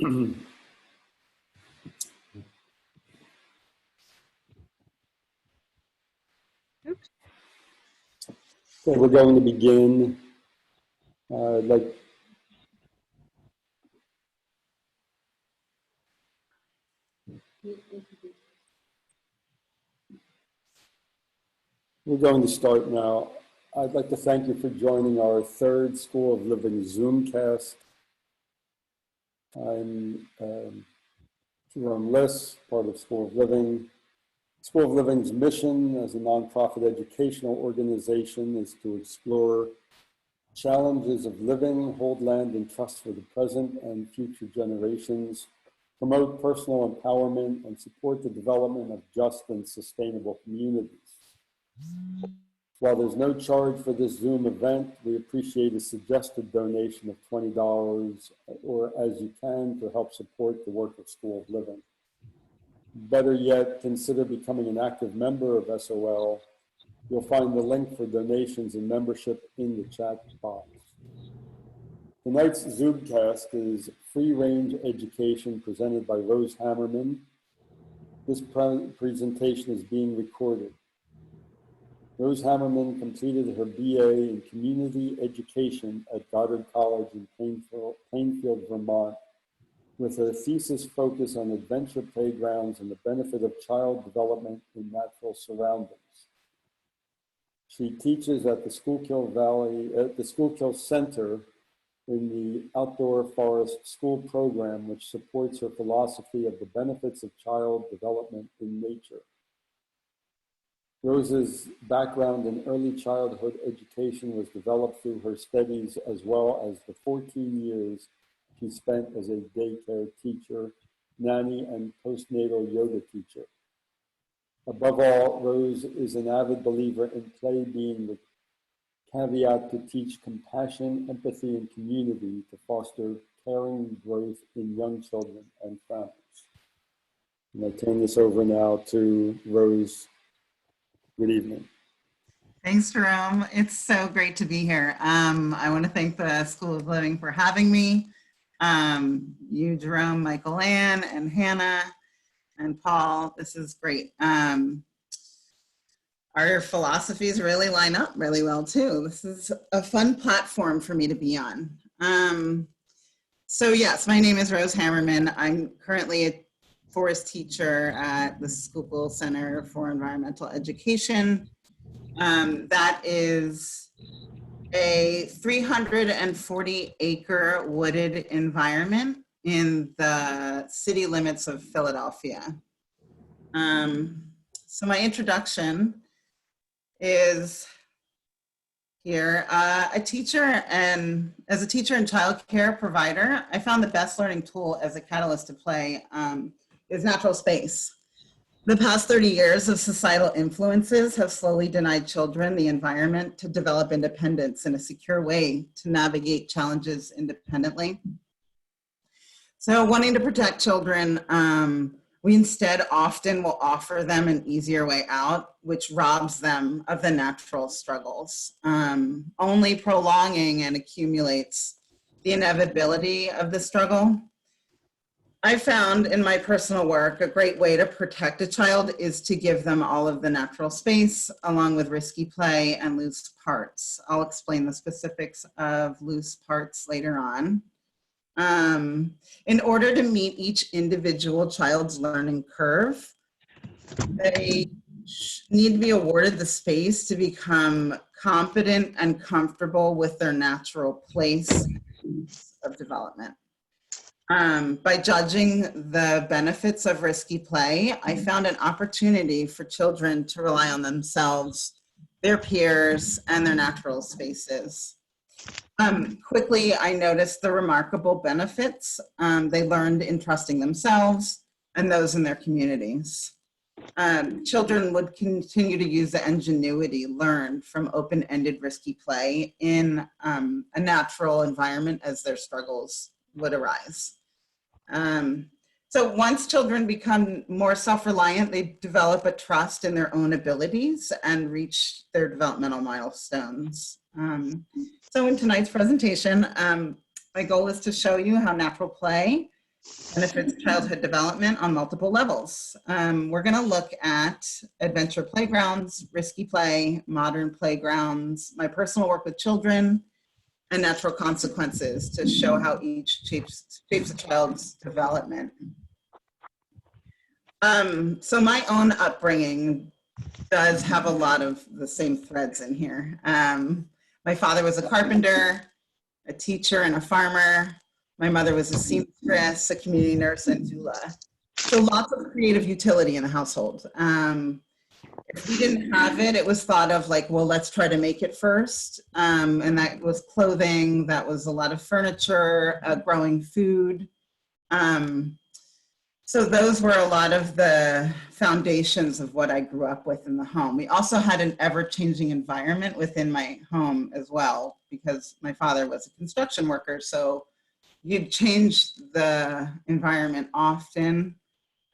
Okay, we're going to begin. We're going to start now. I'd like to thank you for joining our third School of Living Zoomcast. I'm Jerome Liss, part of School of Living. School of Living's mission as a nonprofit educational organization is to explore challenges of living, hold land in trust for the present and future generations, promote personal empowerment, and support the development of just and sustainable communities. While there's no charge for this Zoom event, we appreciate a suggested donation of $20 or as you can to help support the work of School of Living. Better yet, consider becoming an active member of SOL. You'll find the link for donations and membership in the chat box. Tonight's Zoomcast is free-range education presented by Rose Hammerman. This presentation is being recorded. Rose Hammerman completed her BA in Community Education at Goddard College in Plainfield, Vermont, with her thesis focus on adventure playgrounds and the benefit of child development in natural surroundings. She teaches at the Schuylkill Center in the Outdoor Forest School program, which supports her philosophy of the benefits of child development in nature. Rose's background in early childhood education was developed through her studies as well as the 14 years she spent as a daycare teacher, nanny, and postnatal yoga teacher. Above all, Rose is an avid believer in play being the caveat to teach compassion, empathy, and community to foster caring growth in young children and families. And I turn this over now to Rose. Good evening. Thanks, Jerome. It's so great to be here. I want to thank the School of Living for having me. You, Jerome, Michael Ann, and Hannah, and Paul. This is great. Our philosophies really line up really well, too. This is a fun platform for me to be on. So yes, my name is Rose Hammerman. I'm currently a forest teacher at the Schuylkill Center for Environmental Education. That is a 340-acre wooded environment in the city limits of Philadelphia. So my introduction is here. As a teacher and child care provider, I found the best learning tool as a catalyst to play is natural space. The past 30 years of societal influences have slowly denied children the environment to develop independence in a secure way to navigate challenges independently. So wanting to protect children, we instead often will offer them an easier way out, which robs them of the natural struggles, only prolonging and accumulates the inevitability of the struggle. I found in my personal work, a great way to protect a child is to give them all of the natural space along with risky play and loose parts. I'll explain the specifics of loose parts later on. In order to meet each individual child's learning curve, they need to be awarded the space to become competent and comfortable with their natural place of development. By judging the benefits of risky play, I found an opportunity for children to rely on themselves, their peers, and their natural spaces. Quickly, I noticed the remarkable benefits they learned in trusting themselves and those in their communities. Children would continue to use the ingenuity learned from open-ended risky play in a natural environment as their struggles would arise. So once children become more self-reliant, they develop a trust in their own abilities and reach their developmental milestones. So in tonight's presentation, my goal is to show you how natural play benefits childhood development on multiple levels. We're going to look at adventure playgrounds, risky play, modern playgrounds, my personal work with children, and natural consequences to show how each shapes a child's development. So my own upbringing does have a lot of the same threads in here. My father was a carpenter, a teacher, and a farmer. My mother was a seamstress, a community nurse, and doula. So lots of creative utility in the household. If we didn't have it, it was thought of like, well, let's try to make it first. And that was clothing, that was a lot of furniture, growing food. So those were a lot of the foundations of what I grew up with in the home. We also had an ever-changing environment within my home as well, because my father was a construction worker. So you'd change the environment often.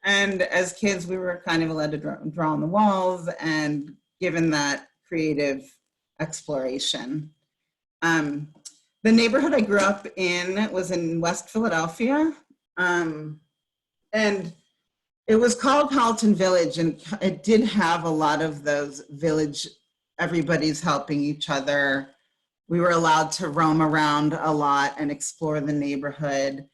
And as kids, we were kind of allowed to draw on the walls and given that creative exploration. The neighborhood I grew up in was in West Philadelphia. And it was called Palatine Village, and it did have a lot of those village, everybody's helping each other. We were allowed to roam around a lot and explore the neighborhood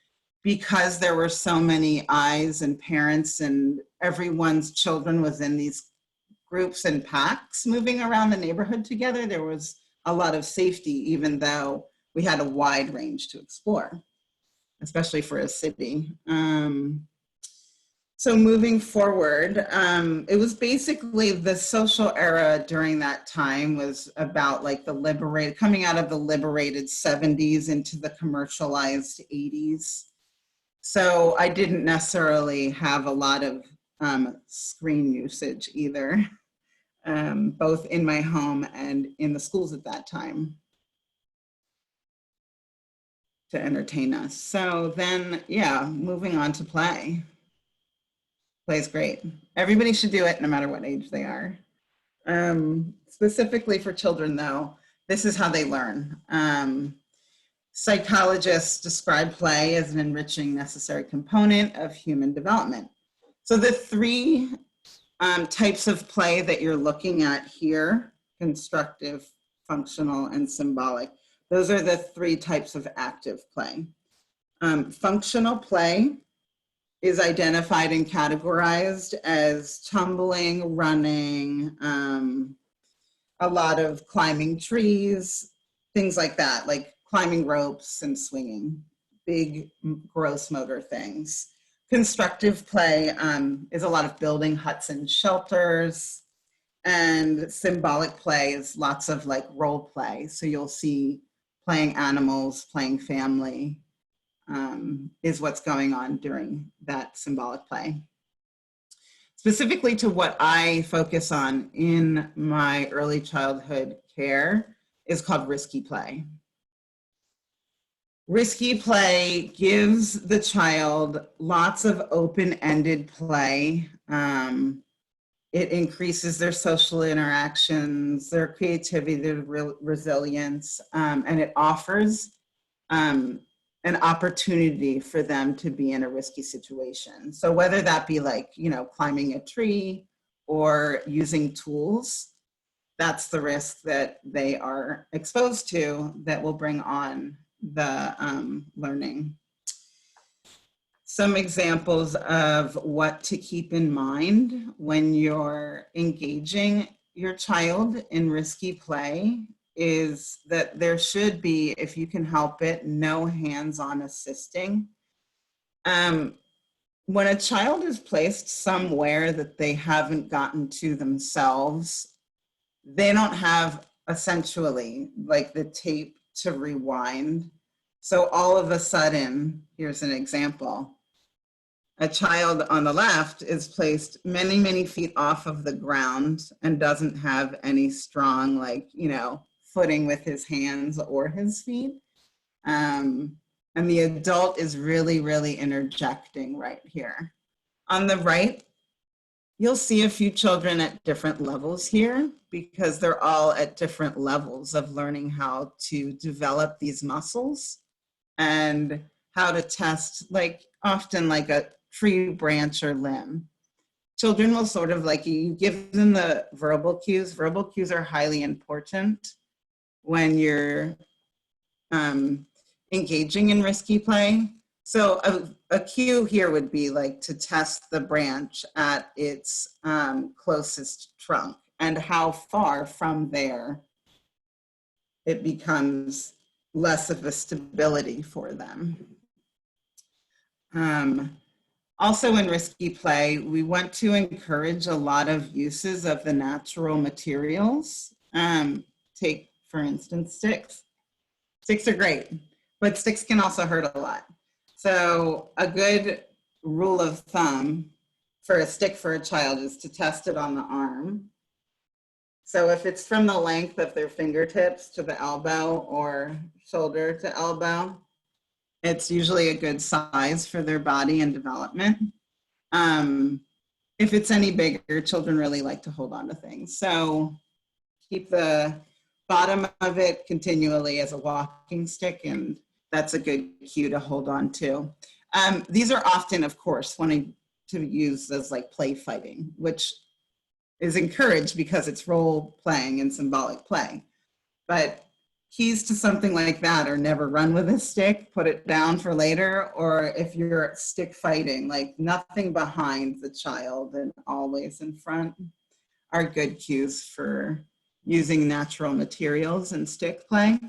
because there were so many eyes and parents and everyone's children was in these groups and packs moving around the neighborhood together. There was a lot of safety, even though we had a wide range to explore, especially for a city. So moving forward, it was basically the social era during that time was about like the coming out of the liberated 70s into the commercialized 80s. So I didn't necessarily have a lot of screen usage either, both in my home and in the schools at that time to entertain us. So then, yeah, moving on to play. Play is great. Everybody should do it no matter what age they are. Specifically for children though, this is how they learn. Psychologists describe play as an enriching necessary component of human development. So the three types of play that you're looking at here, constructive, functional, and symbolic, those are the three types of active play. Functional play is identified and categorized as tumbling, running, a lot of climbing trees, things like that, like climbing ropes and swinging, big gross motor things. Constructive play is a lot of building huts and shelters, and symbolic play is lots of like role play. So you'll see playing animals, playing family, is what's going on during that symbolic play. Specifically to what I focus on in my early childhood care is called risky play. Risky play gives the child lots of open-ended play. It increases their social interactions, their creativity, their resilience, and it offers an opportunity for them to be in a risky situation. So whether that be like, you know, climbing a tree or using tools, that's the risk that they are exposed to that will bring on the learning. Some examples of what to keep in mind when you're engaging your child in risky play is that there should be, if you can help it, no hands-on assisting. When a child is placed somewhere that they haven't gotten to themselves, they don't have essentially like the tape to rewind. So all of a sudden, here's an example. A child on the left is placed many, many feet off of the ground and doesn't have any strong, like, you know, footing with his hands or his feet. And the adult is really, really interjecting right here. On the right, you'll see a few children at different levels here because they're all at different levels of learning how to develop these muscles and how to test, like, often like a tree branch or limb. Children will sort of like, you give them the verbal cues. Verbal cues are highly important when you're engaging in risky play. So a cue here would be like to test the branch at its closest trunk and how far from there it becomes less of a stability for them. Also in risky play, we want to encourage a lot of uses of the natural materials. Take, for instance, sticks. Sticks are great, but sticks can also hurt a lot. So a good rule of thumb for a stick for a child is to test it on the arm. So if it's from the length of their fingertips to the elbow or shoulder to elbow, it's usually a good size for their body and development. If it's any bigger, children really like to hold on to things. So keep the bottom of it continually as a walking stick, and that's a good cue to hold on to. These are often, of course, wanting to use as like play fighting, which is encouraged because it's role playing and symbolic play. But keys to something like that are never run with a stick, put it down for later, or if you're stick fighting, like nothing behind the child and always in front are good cues for using natural materials in stick play.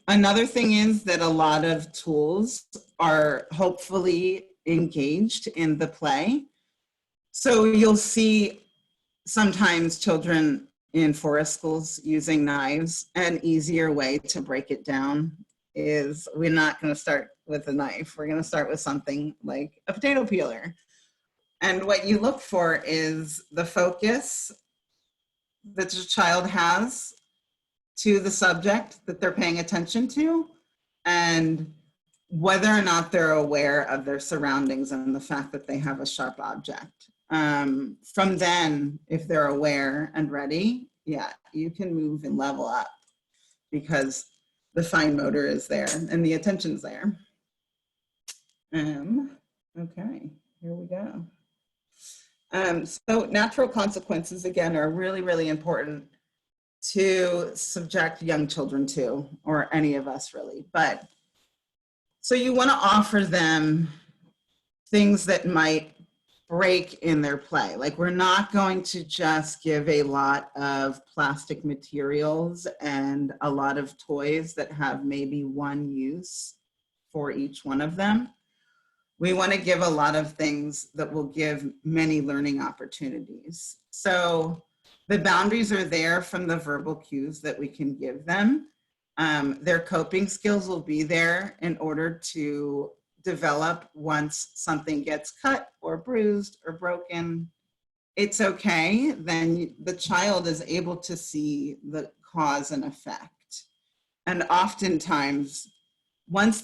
Another thing is that a lot of tools are hopefully engaged in the play. So you'll see sometimes children in forest schools using knives. An easier way to break it down is we're not going to start with a knife. We're going to start with something like a potato peeler. And what you look for is the focus that your child has to the subject that they're paying attention to, and whether or not they're aware of their surroundings and the fact that they have a sharp object. From then, if they're aware and ready, yeah, you can move and level up because the fine motor is there and the attention's there. Okay, here we go. So natural consequences, again, are really, really important to subject young children to, or any of us really. But so you want to offer them things that might break in their play. Like we're not going to just give a lot of plastic materials and a lot of toys that have maybe one use for each one of them. We want to give a lot of things that will give many learning opportunities. So the boundaries are there from the verbal cues that we can give them. Their coping skills will be there in order to develop once something gets cut or bruised or broken. It's okay, then the child is able to see the cause and effect. And oftentimes, once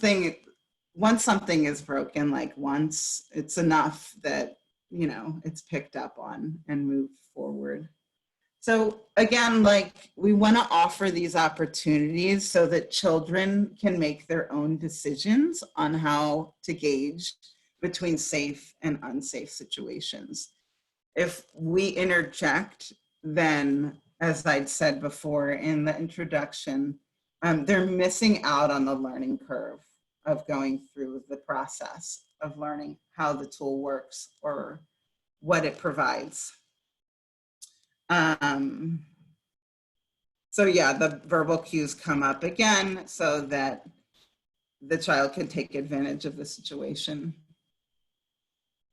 something is broken, like once, it's enough that, you know, it's picked up on and moved forward. So again, like we want to offer these opportunities so that children can make their own decisions on how to gauge between safe and unsafe situations. If we interject, then as I'd said before in the introduction, they're missing out on the learning curve of going through the process of learning how the tool works or what it provides. So yeah, the verbal cues come up again so that the child can take advantage of the situation.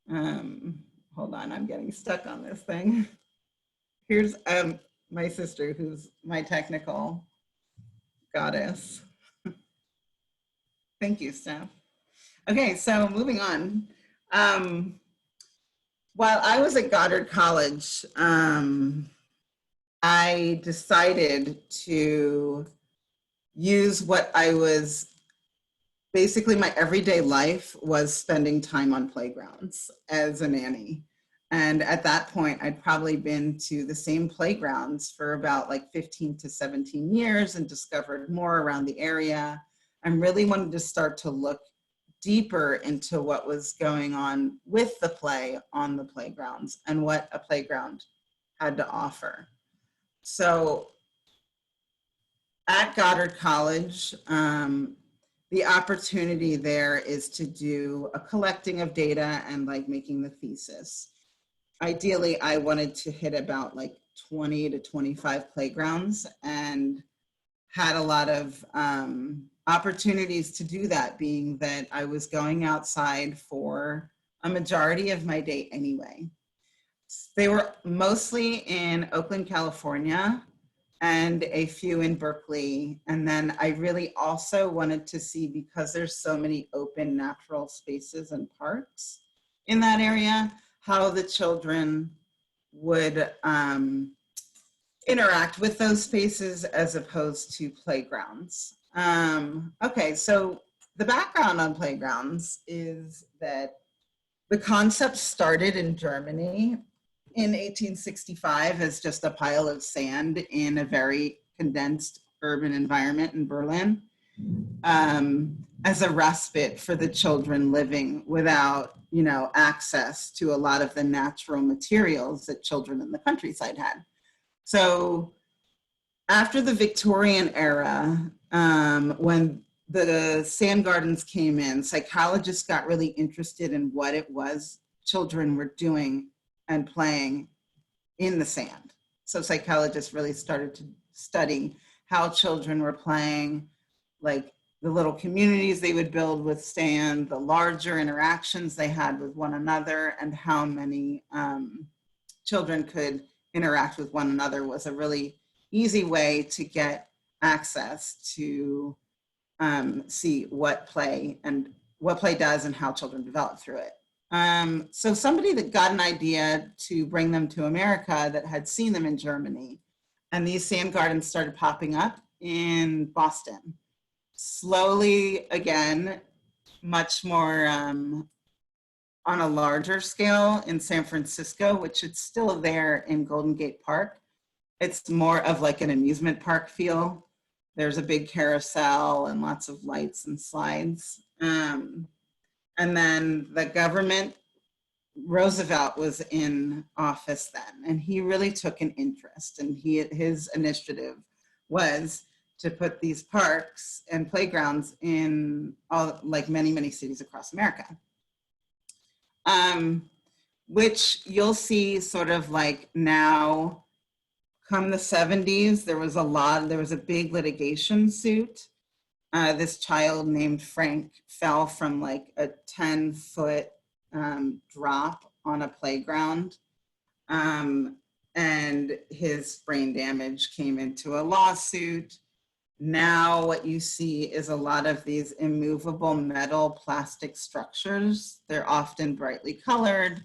Hold on, I'm getting stuck on this thing. Here's my sister, who's my technical goddess. Thank you, Steph. Okay, so moving on. While I was at Goddard College, I decided to use what I was, basically my everyday life was spending time on playgrounds as a nanny. And at that point, I'd probably been to the same playgrounds for about like 15 to 17 years and discovered more around the area. I really wanted to start to look deeper into what was going on with the play on the playgrounds and what a playground had to offer. So at Goddard College, the opportunity there is to do a collecting of data and like making the thesis. Ideally, I wanted to hit about like 20 to 25 playgrounds and had a lot of opportunities to do that, being that I was going outside for a majority of my day anyway. They were mostly in Oakland, California, and a few in Berkeley. And then I really also wanted to see, because there's so many open natural spaces and parks in that area, how the children would interact with those spaces as opposed to playgrounds. Okay, so the background on playgrounds is that the concept started in Germany in 1865 as just a pile of sand in a very condensed urban environment in Berlin, as a respite for the children living without, you know, access to a lot of the natural materials that children in the countryside had. So after the Victorian era, when the sand gardens came in, psychologists got really interested in what it was children were doing and playing in the sand. So psychologists really started to study how children were playing, like the little communities they would build with sand, the larger interactions they had with one another, and how many children could interact with one another was a really easy way to get access to see what play does and how children develop through it. So somebody that got an idea to bring them to America that had seen them in Germany, and these sand gardens started popping up in Boston. Slowly, again, much more on a larger scale in San Francisco, which is still there in Golden Gate Park. It's more of like an amusement park feel. There's a big carousel and lots of lights and slides. And then the government, Roosevelt was in office then, and he really took an interest, and his initiative was to put these parks and playgrounds in all, like many cities across America. Which you'll see sort of like now, come the 70s, there was a big litigation suit. This child named Frank fell from like a 10-foot drop on a playground, and his brain damage came into a lawsuit. Now what you see is a lot of these immovable metal plastic structures. They're often brightly colored.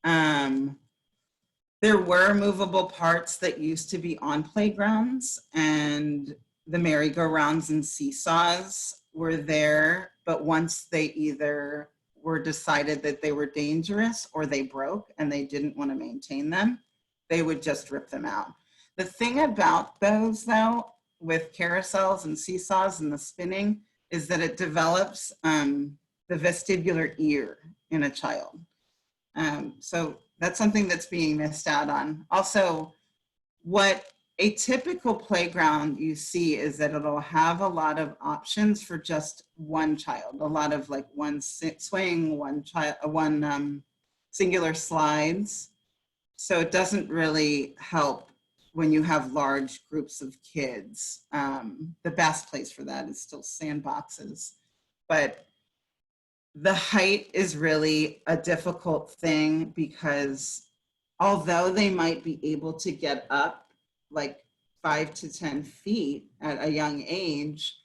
There were movable parts that used to be on playgrounds, and the merry-go-rounds and seesaws were there, but once they either were decided that they were dangerous or they broke and they didn't want to maintain them, they would just rip them out. The thing about those, though, with carousels and seesaws and the spinning, is that it develops the vestibular ear in a child. So that's something that's being missed out on. Also, what a typical playground you see is that it'll have a lot of options for just one child, a lot of like one swing, one singular slides. So it doesn't really help when you have large groups of kids. The best place for that is still sandboxes. But the height is really a difficult thing, because although they might be able to get up like 5 to 10 feet at a young age,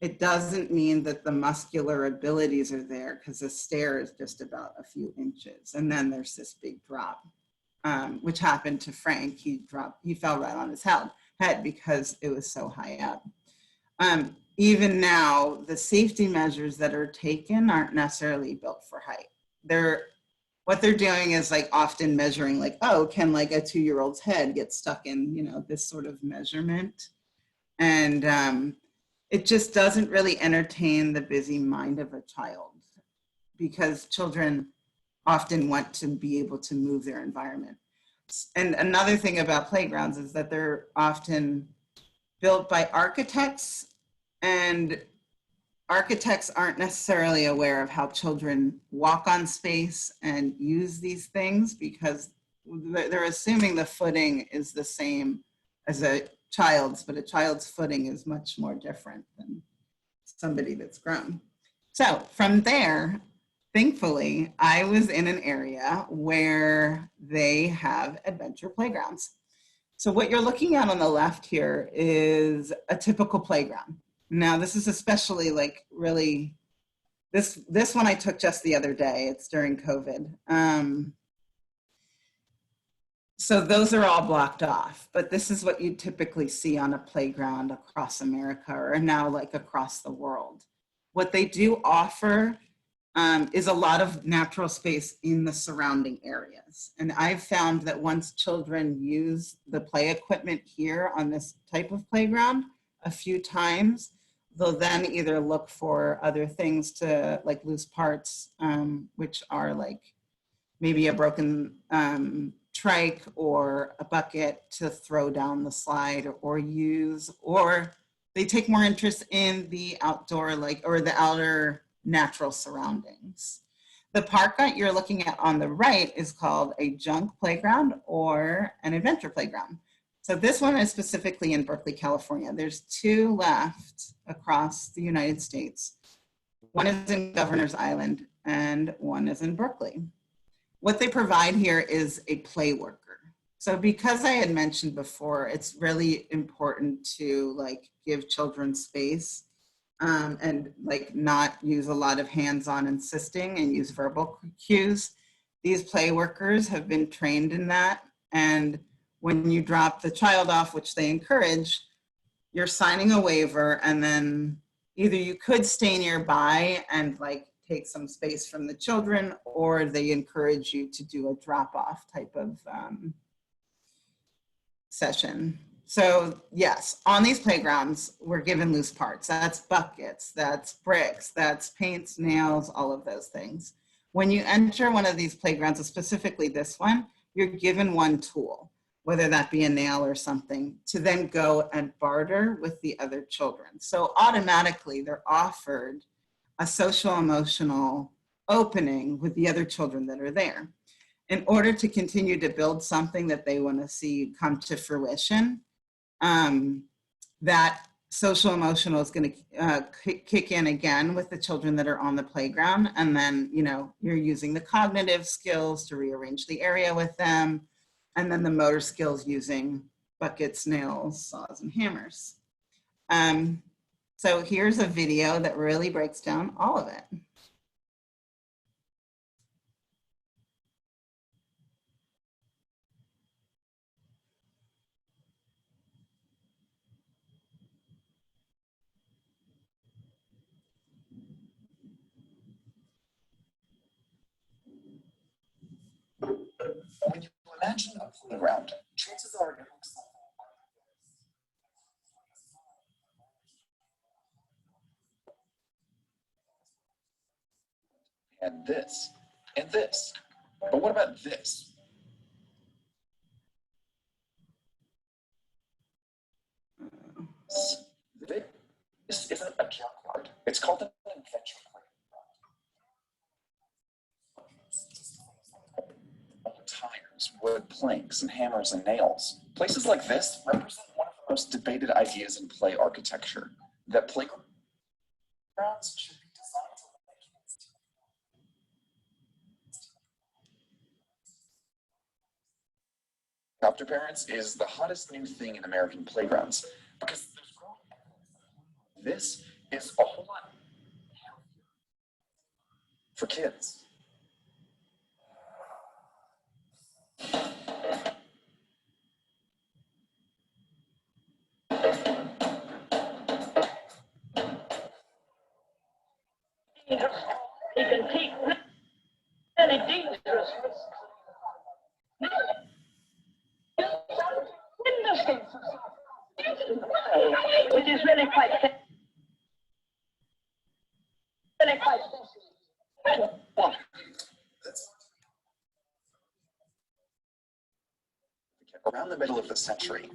it doesn't mean that the muscular abilities are there, because the stair is just about a few inches. And then there's this big drop, which happened to Frank. He fell right on his head because it was so high up. Even now, the safety measures that are taken aren't necessarily built for height. What they're doing is like often measuring like, oh, can like a 2-year-old's head get stuck in, you know, this sort of measurement? And it just doesn't really entertain the busy mind of a child. because children often want to be able to move their environment. And another thing about playgrounds is that they're often built by architects, and architects aren't necessarily aware of how children walk on space and use these things, because they're assuming the footing is the same as a child's, but a child's footing is much more different than somebody that's grown. So from there, thankfully, I was in an area where they have adventure playgrounds. So what you're looking at on the left here is a typical playground. Now, this is especially like really, this one I took just the other day. It's during COVID. So those are all blocked off, but this is what you typically see on a playground across America, or now like across the world. What they do offer is a lot of natural space in the surrounding areas. And I've found that once children use the play equipment here on this type of playground a few times, they'll then either look for other things to, like loose parts, which are like maybe a broken trike or a bucket to throw down the slide or use, or they take more interest in the outdoor, like, or the outer natural surroundings. The park that you're looking at on the right is called a junk playground or an adventure playground. So this one is specifically in Berkeley, California. There's 2 left across the United States. One is in Governor's Island and one is in Berkeley. What they provide here is a play worker. So because I had mentioned before, it's really important to like give children space and like not use a lot of hands-on insisting and use verbal cues. These play workers have been trained in that. And when you drop the child off, which they encourage, you're signing a waiver, and then either you could stay nearby and like take some space from the children, or they encourage you to do a drop-off type of session. So yes, on these playgrounds, we're given loose parts. That's buckets, that's bricks, that's paints, nails, all of those things. When you enter one of these playgrounds, specifically this one, you're given one tool, whether that be a nail or something, to then go and barter with the other children. So automatically they're offered a social emotional opening with the other children that are there. In order to continue to build something that they want to see come to fruition, that social emotional is going to kick in again with the children that are on the playground. And then, you know, you're using the cognitive skills to rearrange the area with them. And then the motor skills using buckets, nails, saws, and hammers. So here's a video that really breaks down all of it. When you imagine a playground, chances are it looks like and this, and this. But what about this? This isn't a junkyard. It's called an adventure playground. Old tires, wood planks, and hammers and nails. Places like this represent one of the most debated ideas in play architecture, that playgrounds should be designed to let kids Helicopter parents is the hottest new thing in American playgrounds because there's growing evidence. This is a whole lot for kids. He can take really dangerous risks. Which is really quite special. Well, around the middle of the century,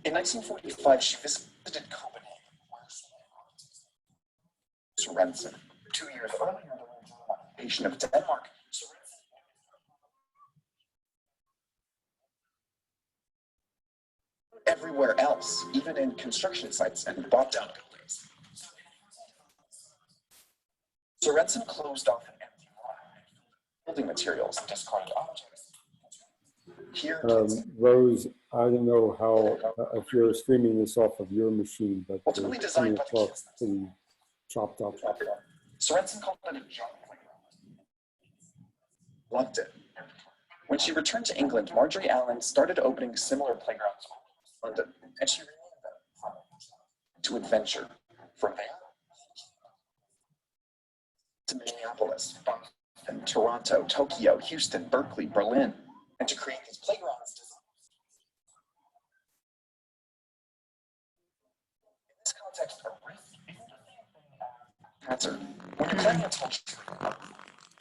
in 1945, she visited Copenhagen, where Sorensen, 2 years earlier, during the occupation of Denmark, everywhere else, even in construction sites and bought down buildings. Sorensen closed off an empty lot, building materials, discarded objects. Here, Rose, I don't know how, if you're streaming this off of your machine, but ultimately it's designed coming by the across kids. pretty chopped up. Sorensen called it a junk playground. Loved it. When she returned to England, Marjorie Allen started opening similar playgrounds in London, and she renamed them to Adventure. From there to Minneapolis, Boston, Toronto, Tokyo, Houston, Berkeley, Berlin, and to create these playgrounds. In this context, a risk isn't the same thing as hazard. When you're planning a tall tree,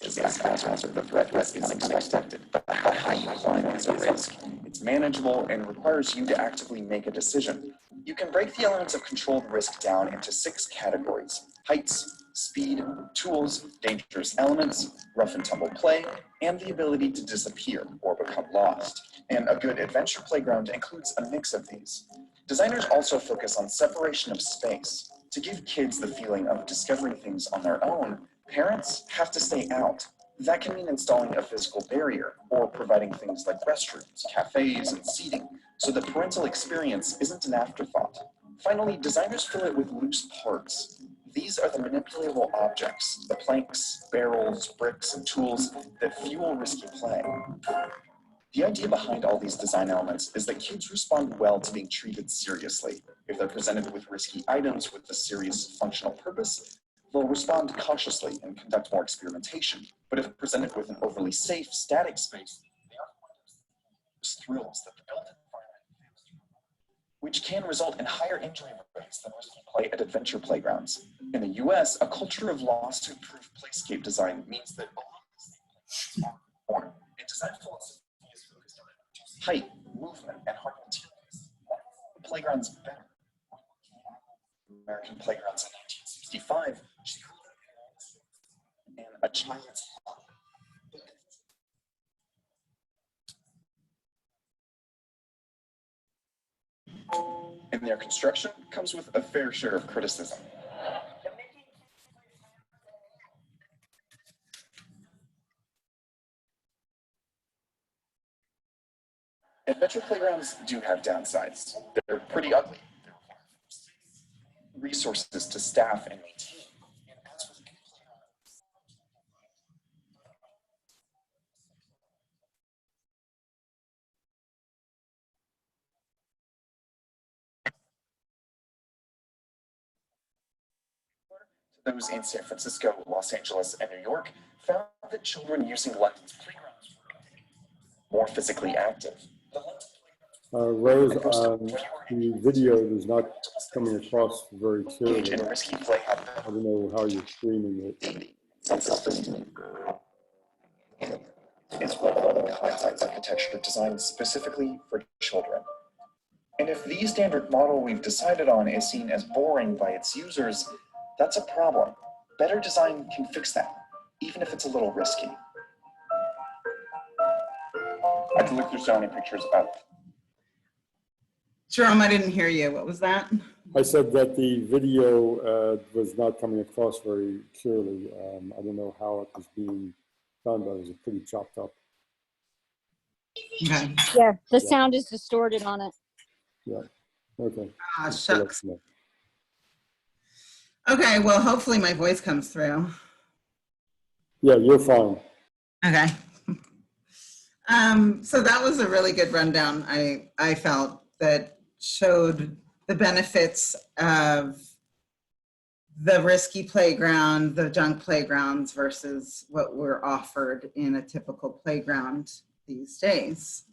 is a hazard, the threat risk is unexpected, but how you define it as a risk. It's manageable and requires you to actively make a decision. You can break the elements of controlled risk down into 6 categories: heights, speed, tools, dangerous elements, rough and tumble play, and the ability to disappear or become lost. And a good adventure playground includes a mix of these. Designers also focus on separation of space. To give kids the feeling of discovering things on their own, parents have to stay out. That can mean installing a physical barrier or providing things like restrooms, cafes, and seating so that parental experience isn't an afterthought. Finally, designers fill it with loose parts. These are the manipulatable objects, the planks, barrels, bricks, and tools that fuel risky play. The idea behind all these design elements is that kids respond well to being treated seriously. If they're presented with risky items with a serious functional purpose, they'll respond cautiously and conduct more experimentation. But if presented with an overly safe, static space, they often lose thrills that the built environment fails to provide, which can result in higher injury rates than risky play at adventure playgrounds. In the US, a culture of laws to improve playscape design means that a lot of these playgrounds are born, and design philosophy is focused on height, movement, and hard materials. That makes the playgrounds better. American playgrounds in 1965, she called it and a child's hell. And their construction comes with a fair share of criticism. Adventure playgrounds do have downsides. They're pretty ugly. They require resources to staff and maintain. And as with any playground, those in San Francisco, Los Angeles, and New York found that children using London's playgrounds were more physically active. Rose, the video is not coming across very clearly. And risky play I don't know how you're streaming it. It's one of the highlights architecture designed specifically for children. And if the standard model we've decided on is seen as boring by its users, that's a problem. Better design can fix that, even if it's a little risky. I can look through so many pictures about Jerome, I didn't hear you. What was that? I said that the video was not coming across very clearly. I don't know how it was being done, but it was pretty chopped up. Okay. Yeah, the sound is distorted on it. Yeah, okay. Ah, Just to let shucks. you know. Okay, well, hopefully my voice comes through. Yeah, you're fine. Okay. So that was a really good rundown, I felt, that showed the benefits of the risky playground, the junk playgrounds versus what we're offered in a typical playground these days.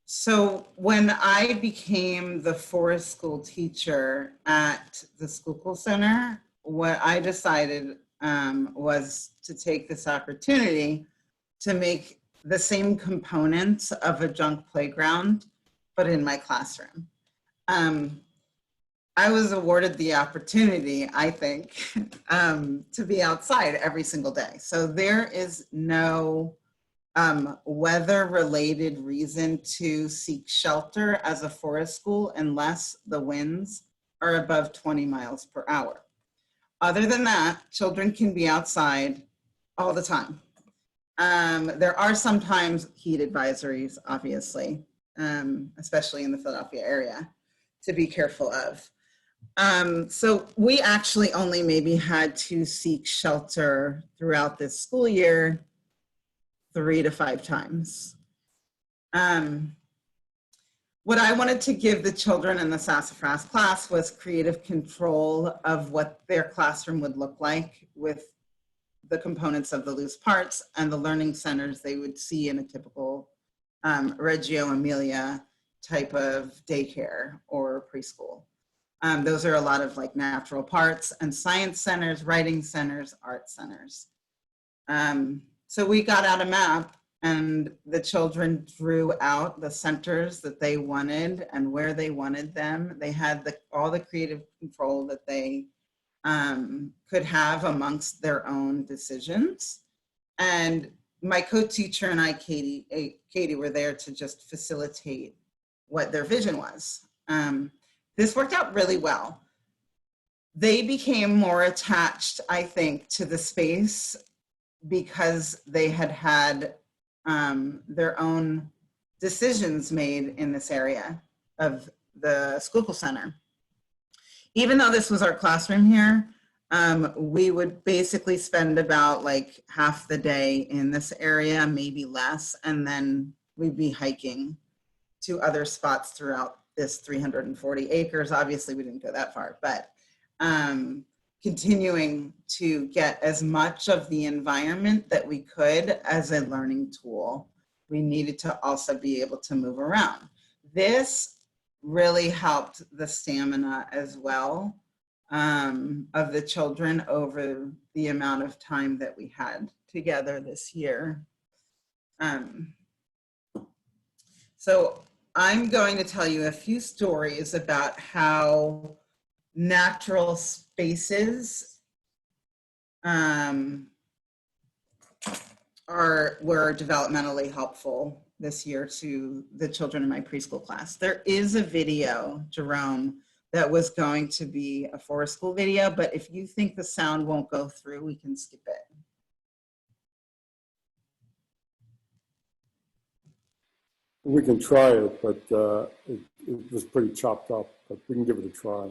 So when I became the forest school teacher at the Schuylkill Center, what I decided was to take this opportunity to make the same components of a junk playground, but in my classroom. I was awarded the opportunity, I think, to be outside every single day. So there is no weather-related reason to seek shelter as a forest school unless the winds are above 20 miles per hour. Other than that, children can be outside all the time. There are sometimes heat advisories, obviously, especially in the Philadelphia area, to be careful of. So we actually only maybe had to seek shelter throughout this school year 3 to 5 times. What I wanted to give the children in the Sassafras class was creative control of what their classroom would look like with the components of the loose parts and the learning centers they would see in a typical Reggio Emilia type of daycare or preschool. Those are a lot of like natural parts and science centers, writing centers, art centers. So we got out a map and the children drew out the centers that they wanted and where they wanted them. They had all the creative control that they could have amongst their own decisions. And my co-teacher and I, Katie, were there to just facilitate what their vision was. This worked out really well. They became more attached, I think, to the space because they had had their own decisions made in this area of the Schuylkill Center. Even though this was our classroom here, we would basically spend about like half the day in this area, maybe less, and then we'd be hiking to other spots throughout this 340 acres. Obviously, we didn't go that far, but continuing to get as much of the environment that we could as a learning tool. We needed to also be able to move around. This really helped the stamina as well of the children over the amount of time that we had together this year. So I'm going to tell you a few stories about how natural spaces were developmentally helpful this year to the children in my preschool class. There is a video, Jerome, that was going to be a forest school video, but if you think the sound won't go through, we can skip it. We can try it, but it was pretty chopped up, but we can give it a try.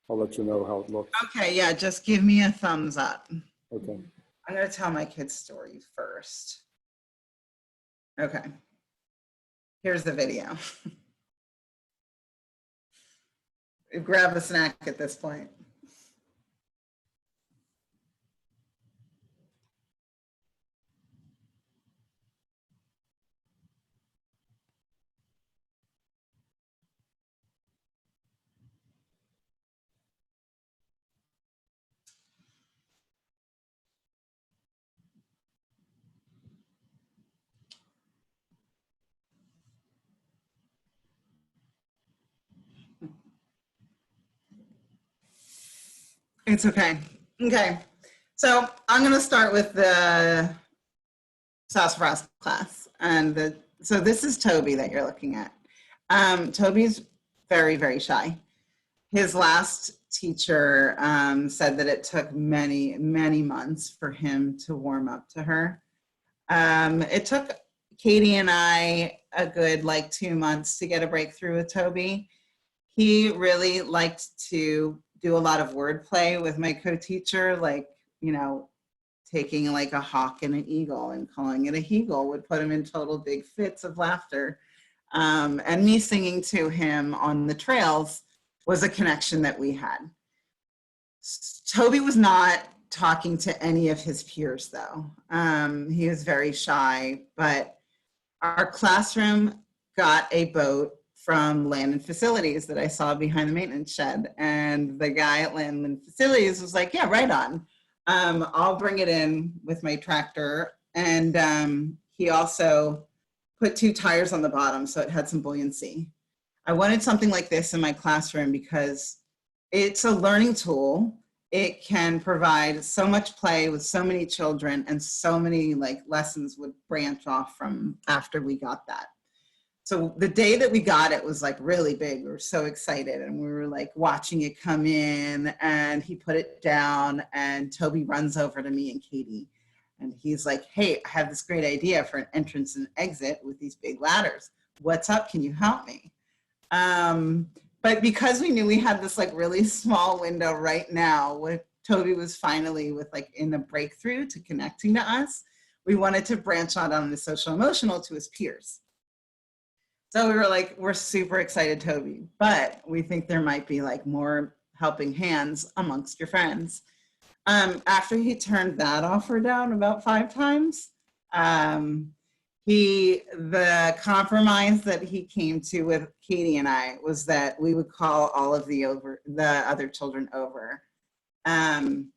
I'll let you know how it looks. Okay, yeah, just give me a thumbs up. Okay. I'm gonna tell my kid's story first. Okay, here's the video. Grab a snack at this point. It's okay. Okay, so I'm going to start with the Sassafras class. And so this is Toby that you're looking at. Toby's very, very shy. His last teacher said that it took many, many months for him to warm up to her. It took Katie and I a good like 2 months to get a breakthrough with Toby. He really liked to do a lot of wordplay with my co-teacher, like, you know, taking like a hawk and an eagle and calling it a heagle would put him in total big fits of laughter. And me singing to him on the trails was a connection that we had. Toby was not talking to any of his peers though. He was very shy, but our classroom got a boat from Land and Facilities that I saw behind the maintenance shed. And the guy at Land and Facilities was like, yeah, right on. I'll bring it in with my tractor. And he also put 2 tires on the bottom so it had some buoyancy. I wanted something like this in my classroom because it's a learning tool. It can provide so much play with so many children, and so many like lessons would branch off from after we got that. So the day that we got it was like really big. We were so excited, and we were like watching it come in, and he put it down, and Toby runs over to me and Katie, and he's like, hey, I have this great idea for an entrance and exit with these big ladders. What's up? Can you help me? But because we knew we had this like really small window right now, with Toby was finally with like in a breakthrough to connecting to us, we wanted to branch out on the social emotional to his peers. So we were like, we're super excited, Toby, but we think there might be like more helping hands amongst your friends. After he turned that offer down about 5 times, the compromise that he came to with Katie and I was that we would call all of the other children over. And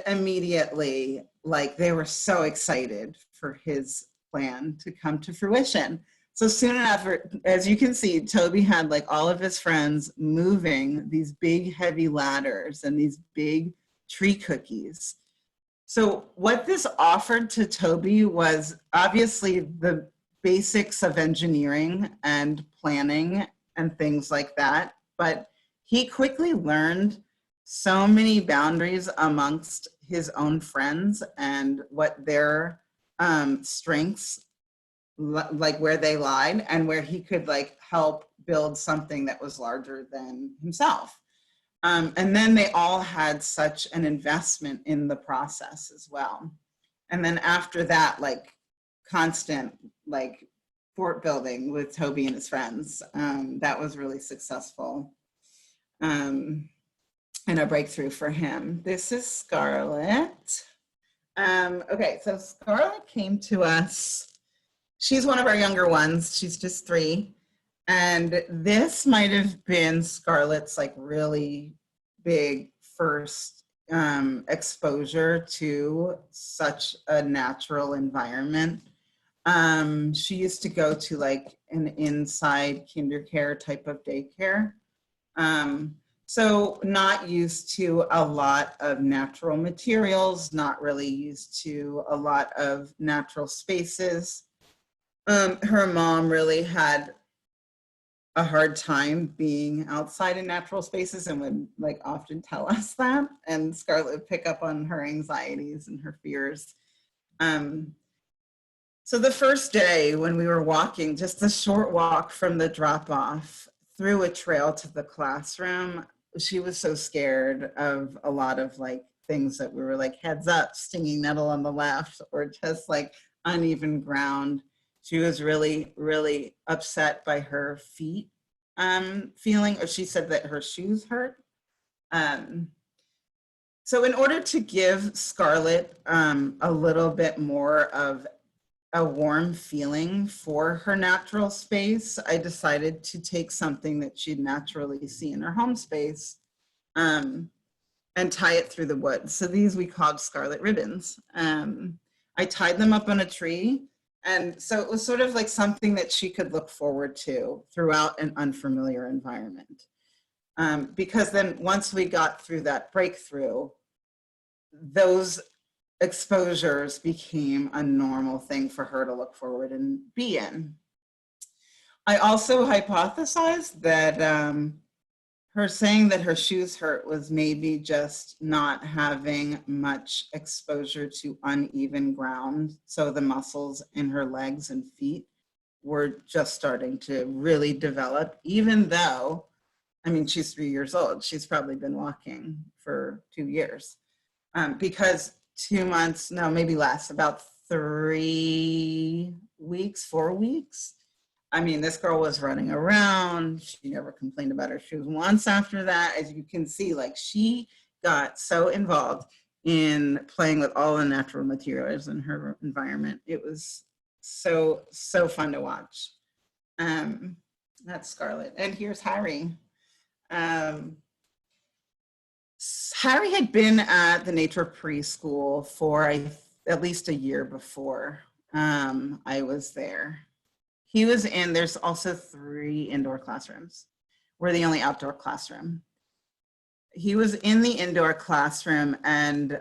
immediately, like, they were so excited for his plan to come to fruition. So soon after, as you can see, Toby had like all of his friends moving these big heavy ladders and these big tree cookies. So what this offered to Toby was obviously the basics of engineering and planning and things like that, but he quickly learned so many boundaries amongst his own friends and what their strengths, like where they lied, and where he could like help build something that was larger than himself. And then they all had such an investment in the process as well. And then after that, like constant like fort building with Toby and his friends, that was really successful and a breakthrough for him. This is Scarlett. Okay, so Scarlett came to us. She's one of our younger ones. She's just 3. And this might have been Scarlett's like really big first exposure to such a natural environment. She used to go to like an inside kindercare type of daycare. So not used to a lot of natural materials, not really used to a lot of natural spaces. Her mom really had a hard time being outside in natural spaces and would like often tell us that. And Scarlett would pick up on her anxieties and her fears. So the first day when we were walking, just a short walk from the drop off through a trail to the classroom, she was so scared of a lot of like things that we were like, heads up, stinging nettle on the left, or just like uneven ground. She was really, really upset by her feet feeling, or she said that her shoes hurt. So in order to give Scarlett a little bit more of a warm feeling for her natural space, I decided to take something that she'd naturally see in her home space and tie it through the wood. So these we called Scarlet ribbons. I tied them up on a tree. And so it was sort of like something that she could look forward to throughout an unfamiliar environment. Because then once we got through that breakthrough, those exposures became a normal thing for her to look forward and be in. I also hypothesized that her saying that her shoes hurt was maybe just not having much exposure to uneven ground. So the muscles in her legs and feet were just starting to really develop, even though, I mean, she's 3 years old. She's probably been walking for 2 years. Because 2 months, no, maybe less, about 3 weeks, 4 weeks. I mean, this girl was running around. She never complained about her shoes once after that. As you can see, like she got so involved in playing with all the natural materials in her environment. It was so fun to watch. That's Scarlett. And here's Harry. Harry had been at the nature preschool for at least a year before I was there. He was in, there's also 3 indoor classrooms. We're the only outdoor classroom. He was in the indoor classroom, and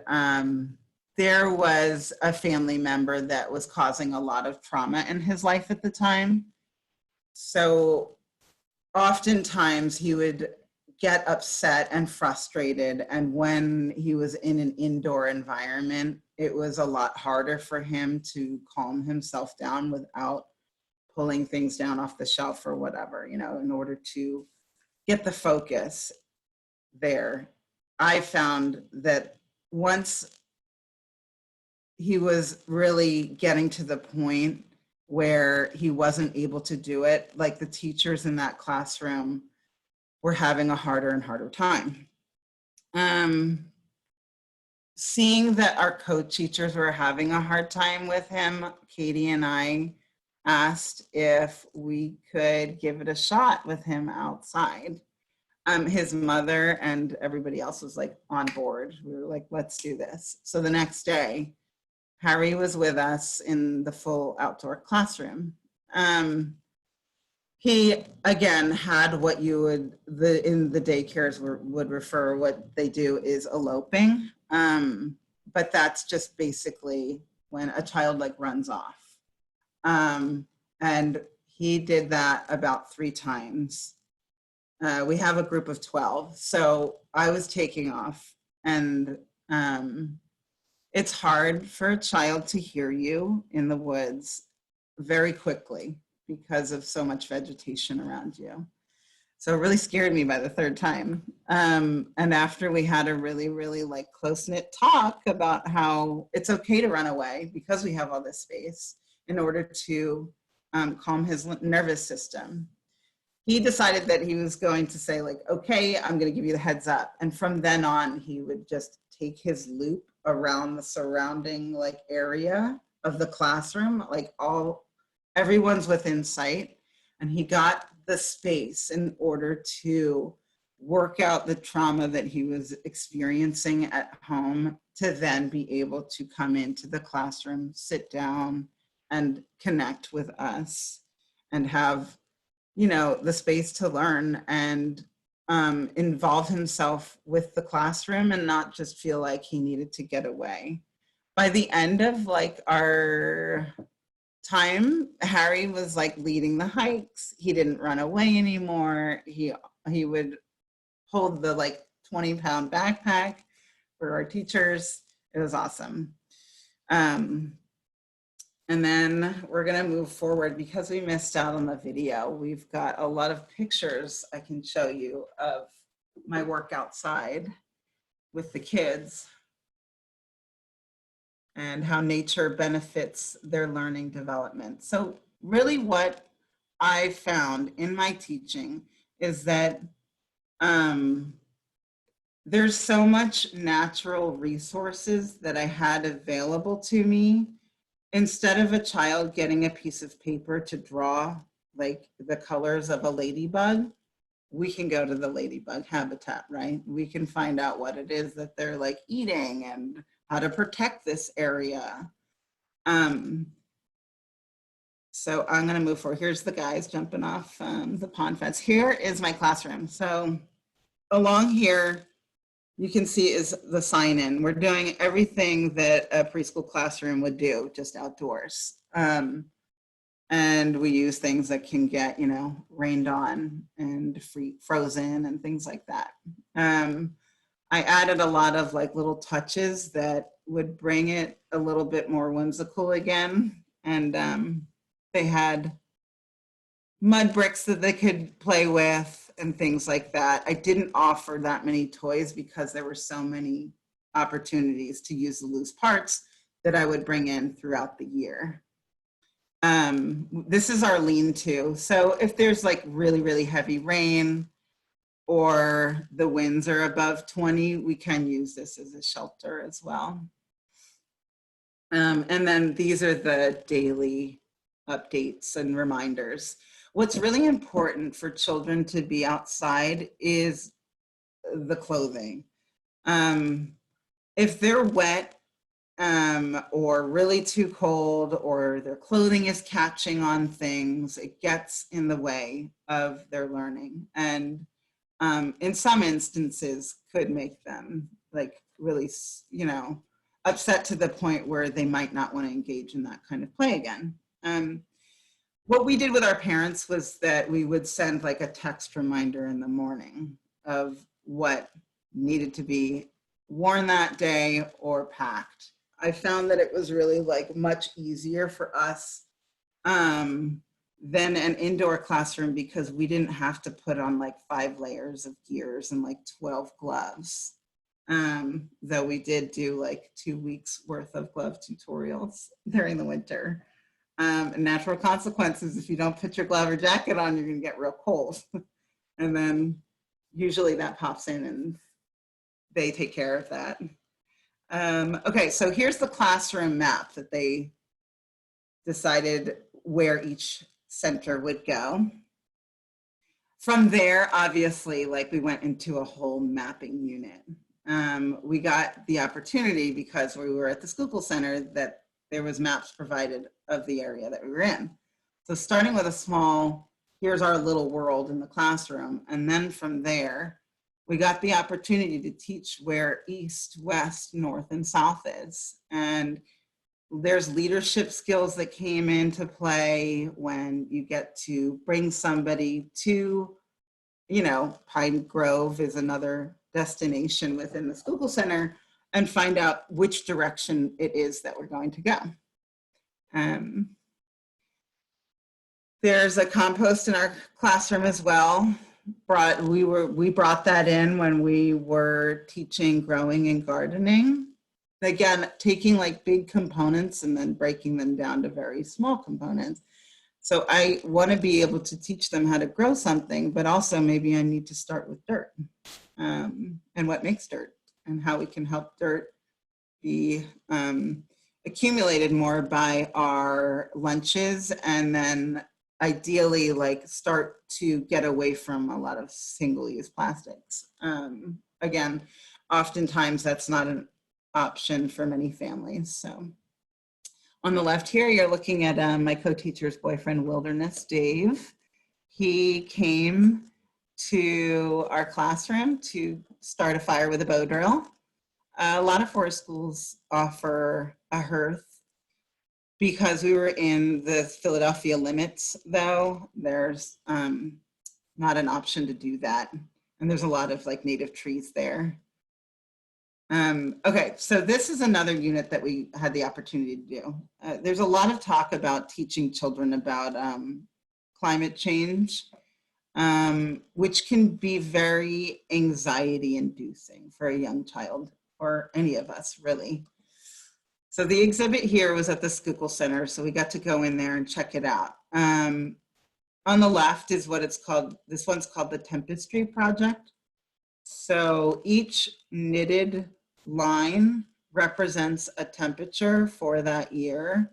there was a family member that was causing a lot of trauma in his life at the time. So oftentimes he would get upset and frustrated. And when he was in an indoor environment, it was a lot harder for him to calm himself down without pulling things down off the shelf or whatever, you know, in order to get the focus there. I found that once he was really getting to the point where he wasn't able to do it, like the teachers in that classroom were having a harder and harder time. Seeing that our co-teachers were having a hard time with him, Katie and I asked if we could give it a shot with him outside. His mother and everybody else was like on board. We were like, let's do this. So the next day, Harry was with us in the full outdoor classroom. He, again, had what you would, in the daycares would refer, what they do is eloping. But that's just basically when a child like runs off. And he did that about 3 times. We have a group of 12. So I was taking off, and it's hard for a child to hear you in the woods very quickly because of so much vegetation around you. So it really scared me by the 3rd time. And after we had a really, really like close-knit talk about how it's okay to run away because we have all this space in order to calm his nervous system. He decided that he was going to say like, okay, I'm going to give you the heads up. And from then on, he would just take his loop around the surrounding like area of the classroom, like everyone's within sight. And he got the space in order to work out the trauma that he was experiencing at home to then be able to come into the classroom, sit down and connect with us and have, you know, the space to learn and involve himself with the classroom and not just feel like he needed to get away. By the end of like our time, Harry was like leading the hikes. He didn't run away anymore. He would hold the like 20-pound backpack for our teachers. It was awesome. And then we're gonna move forward because we missed out on the video. We've got a lot of pictures I can show you of my work outside with the kids and how nature benefits their learning development. So really what I found in my teaching is that there's so much natural resources that I had available to me. Instead of a child getting a piece of paper to draw like the colors of a ladybug, we can go to the ladybug habitat, right? We can find out what it is that they're like eating and how to protect this area. So I'm gonna move forward. Here's the guys jumping off the pond fence. Here is my classroom. So along here, you can see is the sign in. We're doing everything that a preschool classroom would do, just outdoors. And we use things that can get, you know, rained on and frozen and things like that. I added a lot of like little touches that would bring it a little bit more whimsical again. And they had mud bricks that they could play with and things like that. I didn't offer that many toys because there were so many opportunities to use the loose parts that I would bring in throughout the year. This is our lean-to. So if there's like really, really heavy rain or the winds are above 20, we can use this as a shelter as well. And then these are the daily updates and reminders. What's really important for children to be outside is the clothing. If they're wet or really too cold, or their clothing is catching on things, it gets in the way of their learning. And in some instances could make them like really, upset to the point where they might not want to engage in that kind of play again. What we did with our parents was that we would send like a text reminder in the morning of what needed to be worn that day or packed. I found that it was really like much easier for us than an indoor classroom, because we didn't have to put on like 5 layers of gears and like 12 gloves. Though we did do like 2 weeks worth of glove tutorials during the winter. Natural consequences, if you don't put your glove or jacket on, you're gonna get real cold. And then usually that pops in and they take care of that. Okay, so here's the classroom map that they decided where each center would go. From there, obviously, like we went into a whole mapping unit. We got the opportunity, because we were at the Schuylkill Center, that there was maps provided of the area that we were in. So starting with a small, here's our little world in the classroom. And then from there, we got the opportunity to teach where east, west, north, and south is. And there's leadership skills that came into play when you get to bring somebody to, Pine Grove is another destination within the Schuylkill Center, and find out which direction it is that we're going to go. There's a compost in our classroom as well. We brought that in when we were teaching growing and gardening. Again, taking like big components and then breaking them down to very small components. So I want to be able to teach them how to grow something, but also maybe I need to start with dirt and what makes dirt and how we can help dirt be accumulated more by our lunches, and then ideally like start to get away from a lot of single-use plastics. Again, oftentimes that's not an option for many families. So on the left here, you're looking at my co-teacher's boyfriend, Wilderness Dave. He came to our classroom to start a fire with a bow drill. A lot of forest schools offer a hearth. Because we were in the Philadelphia limits, though, there's not an option to do that. And there's a lot of like native trees there. Okay, so this is another unit that we had the opportunity to do. There's a lot of talk about teaching children about climate change, which can be very anxiety inducing for a young child, or any of us really. So the exhibit here was at the Schuylkill Center, so we got to go in there and check it out. On the left is what it's called, this one's called the Tempestry Project. So each knitted line represents a temperature for that year,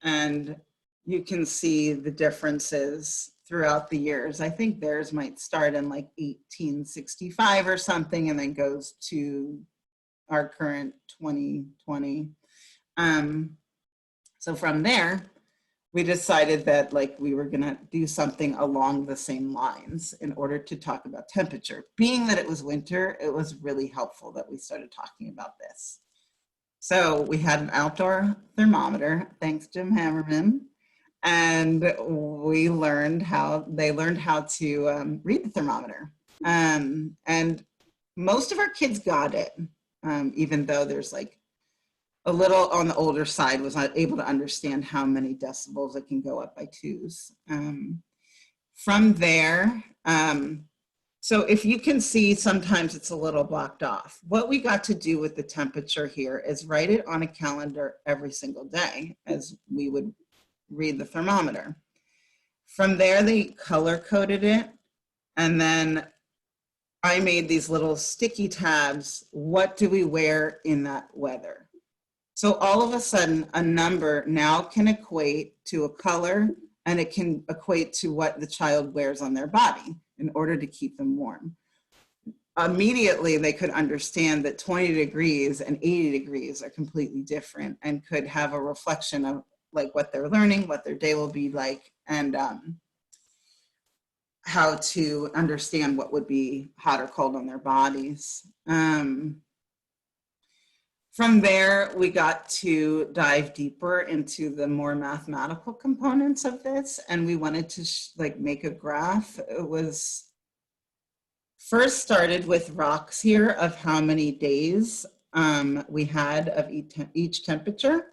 and you can see the differences throughout the years. I think theirs might start in like 1865 or something and then goes to our current 2020. So from there, we decided that like we were gonna do something along the same lines in order to talk about temperature. Being that it was winter, it was really helpful that we started talking about this. So we had an outdoor thermometer, thanks Jim Hammerman, and they learned how to read the thermometer. And most of our kids got it, even though there's like a little on the older side was not able to understand how many decibels it can go up by 2s. From there, so if you can see, sometimes it's a little blocked off. What we got to do with the temperature here is write it on a calendar every single day as we would read the thermometer. From there, they color coded it, and then I made these little sticky tabs. What do we wear in that weather? So all of a sudden, a number now can equate to a color and it can equate to what the child wears on their body in order to keep them warm. Immediately, they could understand that 20 degrees and 80 degrees are completely different and could have a reflection of like what they're learning, what their day will be like, and how to understand what would be hot or cold on their bodies. From there, we got to dive deeper into the more mathematical components of this, and we wanted to like make a graph. It was first started with rocks here of how many days we had of each temperature.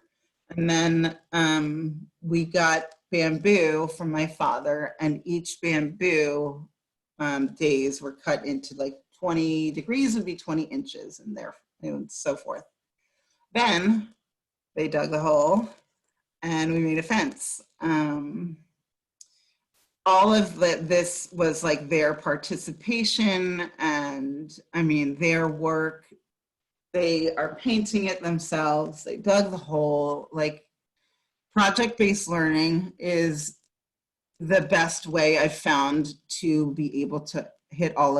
And then we got bamboo from my father, and each bamboo days were cut into like 20 degrees would be 20 inches and there and so forth. Then they dug the hole and we made a fence. All of this was like their participation and I mean, their work. They are painting it themselves. They dug the hole. Like project-based learning is the best way I've found to be able to hit a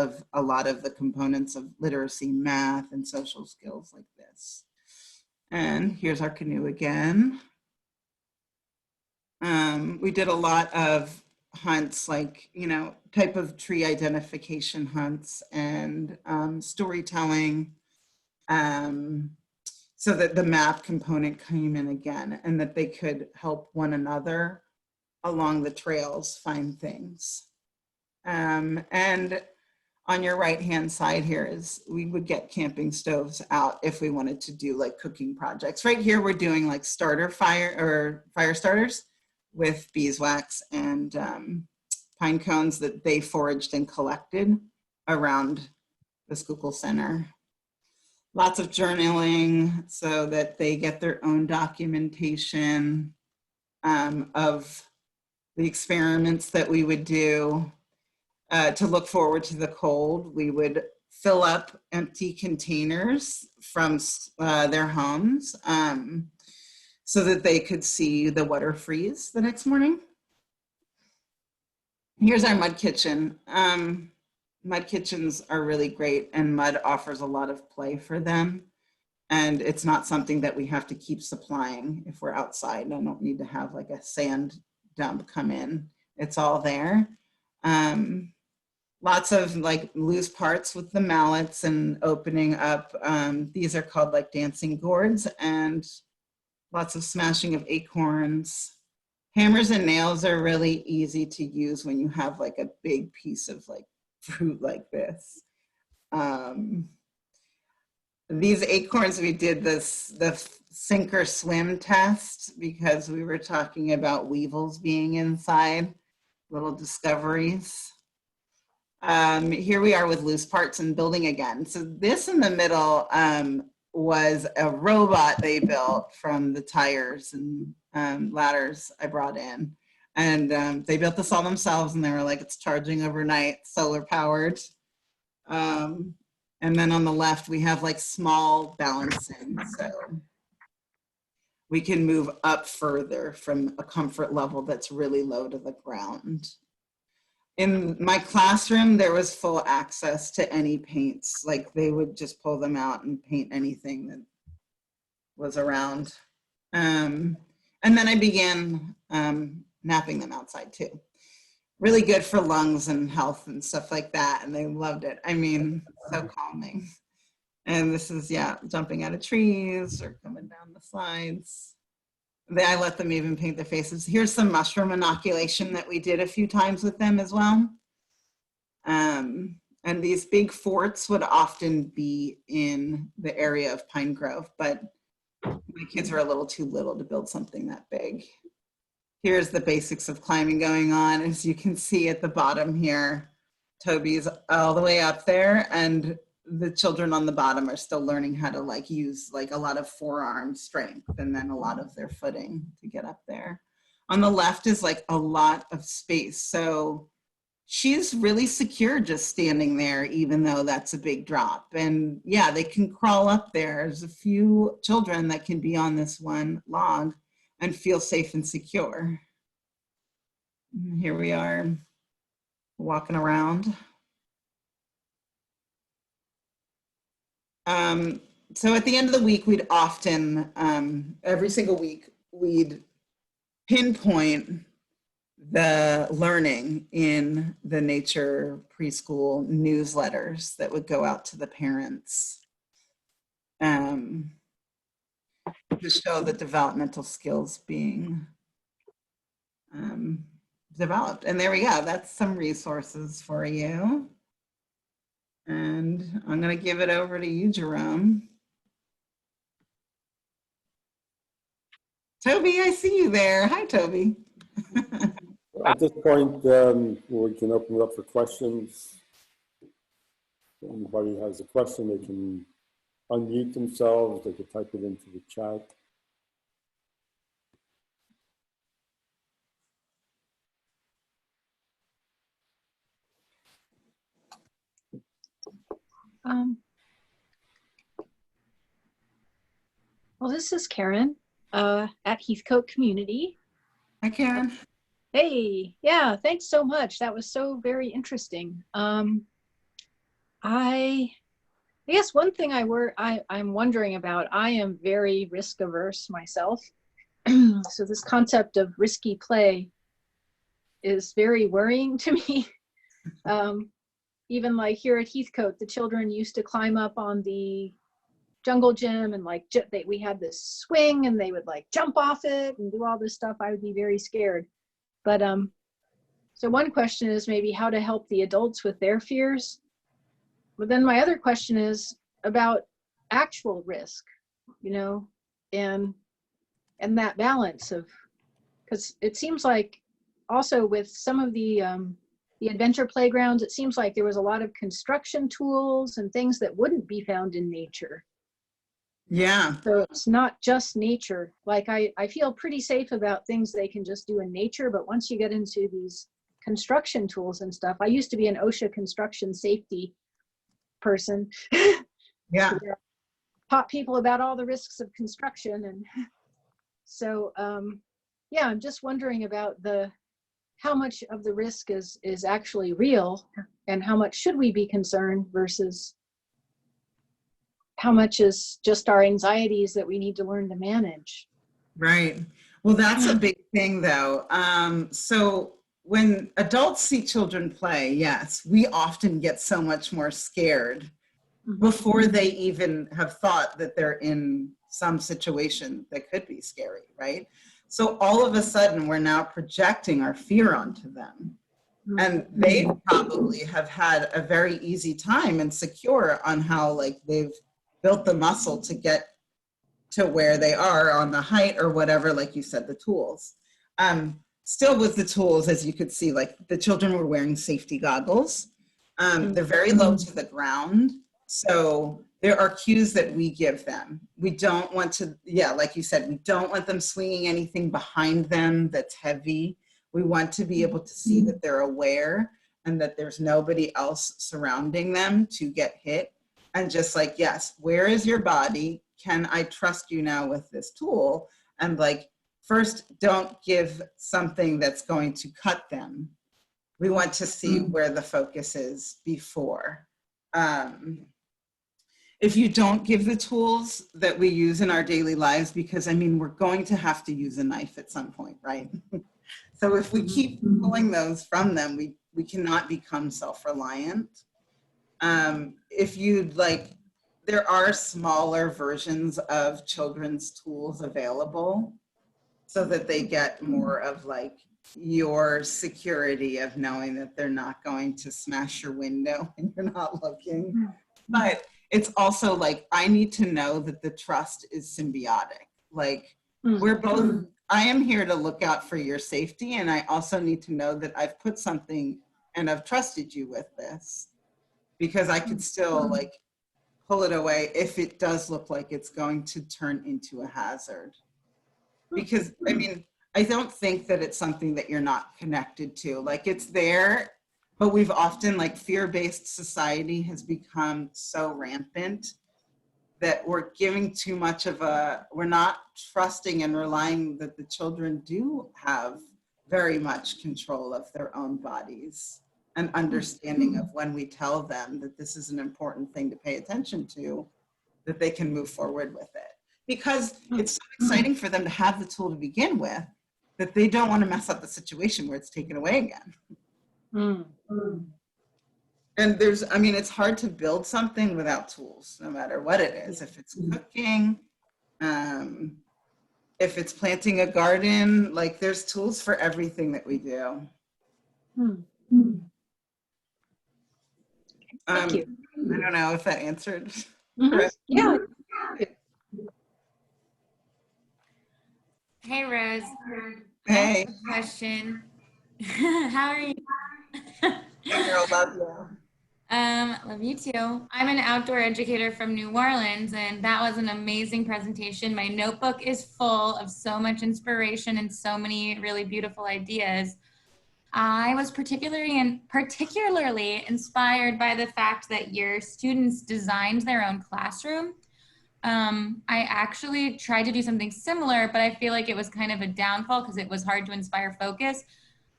lot of the components of literacy, math, and social skills like this. And here's our canoe again. We did a lot of hunts, like, you know, type of tree identification hunts and storytelling, so that the map component came in again and that they could help one another along the trails find things. And on your right-hand side here is we would get camping stoves out if we wanted to do like cooking projects. Right here, we're doing like fire starters with beeswax and pine cones that they foraged and collected around the Schuylkill Center. Lots of journaling so that they get their own documentation of the experiments that we would do. To look forward to the cold, we would fill up empty containers from their homes so that they could see the water freeze the next morning. Here's our mud kitchen. Mud kitchens are really great and mud offers a lot of play for them. And it's not something that we have to keep supplying if we're outside. I don't need to have like a sand dump come in. It's all there. Lots of like loose parts with the mallets and opening up. These are called like dancing gourds, and lots of smashing of acorns. Hammers and nails are really easy to use when you have like a big piece of like fruit like this. These acorns, we did the sink or swim test because we were talking about weevils being inside, little discoveries. Here we are with loose parts and building again. So this in the middle was a robot they built from the tires and ladders I brought in. And they built this all themselves and they were like, it's charging overnight, solar powered. And then on the left, we have like small balancing. So we can move up further from a comfort level that's really low to the ground. In my classroom, there was full access to any paints. Like they would just pull them out and paint anything that was around. And then I began napping them outside too. Really good for lungs and health and stuff like that. And they loved it. I mean, so calming. And this is, yeah, jumping out of trees or coming down the slides. I let them even paint their faces. Here's some mushroom inoculation that we did a few times with them as well. And these big forts would often be in the area of Pine Grove, but my kids were a little too little to build something that big. Here's the basics of climbing going on. As you can see at the bottom here, Toby's all the way up there and the children on the bottom are still learning how to like use like a lot of forearm strength and then a lot of their footing to get up there. On the left is like a lot of space. So she's really secure just standing there, even though that's a big drop. And yeah, they can crawl up there. There's a few children that can be on this one log and feel safe and secure. Here we are walking around. So at the end of the week, we'd often, every single week, we'd pinpoint the learning in the nature preschool newsletters that would go out to the parents to show the developmental skills being developed. And there we go. That's some resources for you. And I'm going to give it over to you, Jerome. Toby, I see you there. Hi, Toby. At this point, we can open it up for questions. If anybody has a question, they can unmute themselves. They can type it into the chat. Well, this is Karen at Heathcote Community. Hi, Karen. Hey, yeah, thanks so much. That was so very interesting. I guess one thing I'm wondering about, I am very risk averse myself. So this concept of risky play is very worrying to me. Even like here at Heathcote, the children used to climb up on the jungle gym and like we had this swing and they would like jump off it and do all this stuff. I would be very scared. But so one question is maybe how to help the adults with their fears. But then my other question is about actual risk, you know, and that balance of, because it seems like also with some of the adventure playgrounds, it seems like there was a lot of construction tools and things that wouldn't be found in nature. Yeah. So it's not just nature. Like I feel pretty safe about things they can just do in nature, but once you get into these construction tools and stuff, I used to be an OSHA construction safety person. Yeah. Taught people about all the risks of construction. And so, yeah, I'm just wondering about how much of the risk is actually real and how much should we be concerned versus how much is just our anxieties that we need to learn to manage. Right. Well, that's a big thing though. So when adults see children play, yes, we often get so much more scared before they even have thought that they're in some situation that could be scary, right? So all of a sudden we're now projecting our fear onto them. And they probably have had a very easy time and secure on how like they've built the muscle to get to where they are on the height or whatever, like you said, the tools. Still with the tools, as you could see, like the children were wearing safety goggles. They're very low to the ground. So there are cues that we give them. We don't want to, yeah, like you said, we don't want them swinging anything behind them that's heavy. We want to be able to see that they're aware and that there's nobody else surrounding them to get hit. And just like, yes, where is your body? Can I trust you now with this tool? And like, first, don't give something that's going to cut them. We want to see where the focus is before. If you don't give the tools that we use in our daily lives, because I mean, we're going to have to use a knife at some point, right? So if we keep pulling those from them, we cannot become self-reliant. If you'd like, there are smaller versions of children's tools available so that they get more of like your security of knowing that they're not going to smash your window and you're not looking. But it's also like, I need to know that the trust is symbiotic. Like we're both, I am here to look out for your safety. And I also need to know that I've put something and I've trusted you with this because I could still like pull it away if it does look like it's going to turn into a hazard. Because I mean, I don't think that it's something that you're not connected to. Like it's there, but we've often, like fear-based society has become so rampant that we're giving too much of we're not trusting and relying that the children do have very much control of their own bodies and understanding of when we tell them that this is an important thing to pay attention to, that they can move forward with it. Because it's so exciting for them to have the tool to begin with, that they don't want to mess up the situation where it's taken away again. And it's hard to build something without tools, no matter what it is. If it's cooking, if it's planting a garden, like there's tools for everything that we do. Thank you. I don't know if that answered. Yeah. Hey, Rose. Hey. I have a question. How are you? Hey girl, love you. Love you too. I'm an outdoor educator from New Orleans, and that was an amazing presentation. My notebook is full of so much inspiration and so many really beautiful ideas. I was particularly inspired by the fact that your students designed their own classroom. I actually tried to do something similar, but I feel like it was kind of a downfall because it was hard to inspire focus.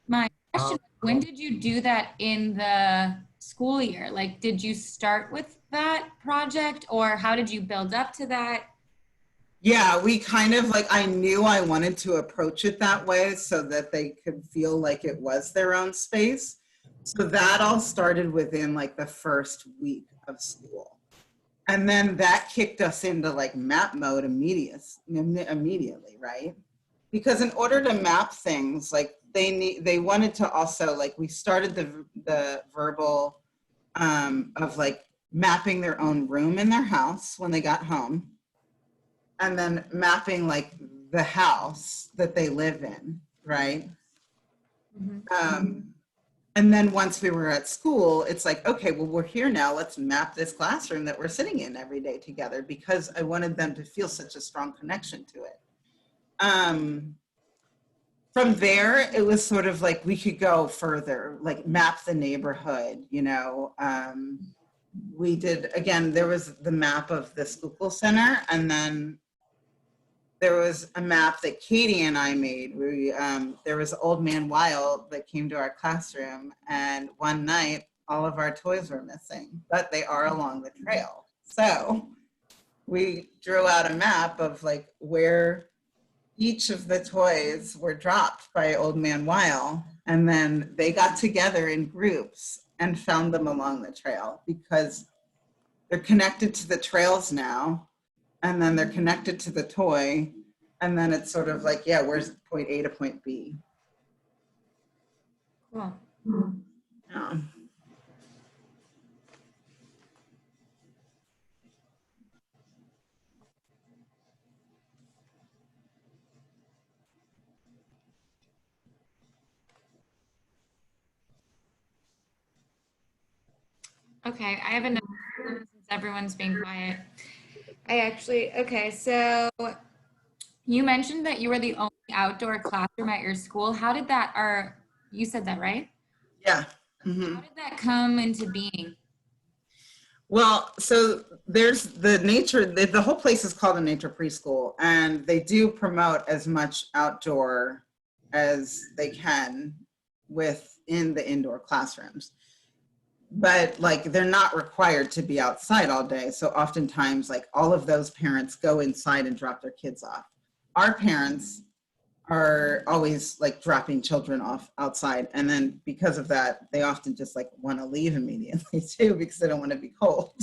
My question, when did you do that in the school year? Like, did you start with that project, or how did you build up to that? Yeah, we kind of I knew I wanted to approach it that way so that they could feel like it was their own space. So that all started within the first week of school. And then that kicked us into map mode immediately, right? Because in order to map things, they wanted to also we started the verbal of mapping their own room in their house when they got home, and then mapping the house that they live in, right? And then once we were at school, it's okay, well, we're here now. Let's map this classroom that we're sitting in every day together, because I wanted them to feel such a strong connection to it. From there, it was sort of we could go further, map the neighborhood, we did, again, there was the map of the Schuylkill Center, and then there was a map that Katie and I made. There was Old Man Wild that came to our classroom, and one night all of our toys were missing, but they are along the trail. So we drew out a map of where each of the toys were dropped by Old Man Wild, and then they got together in groups and found them along the trail, because they're connected to the trails now, and then they're connected to the toy, and then it's sort of yeah, where's point A to point B? Cool. Yeah. Okay, I have another one since everyone's being quiet. Okay, so you mentioned that you were the only outdoor classroom at your school. How did that, or you said that, right? Yeah. How did that come into being? Well, so there's the whole place is called a nature preschool, and they do promote as much outdoor as they can within the indoor classrooms. But they're not required to be outside all day. So oftentimes all of those parents go inside and drop their kids off. Our parents are always dropping children off outside. And then because of that, they often just want to leave immediately too, because they don't want to be cold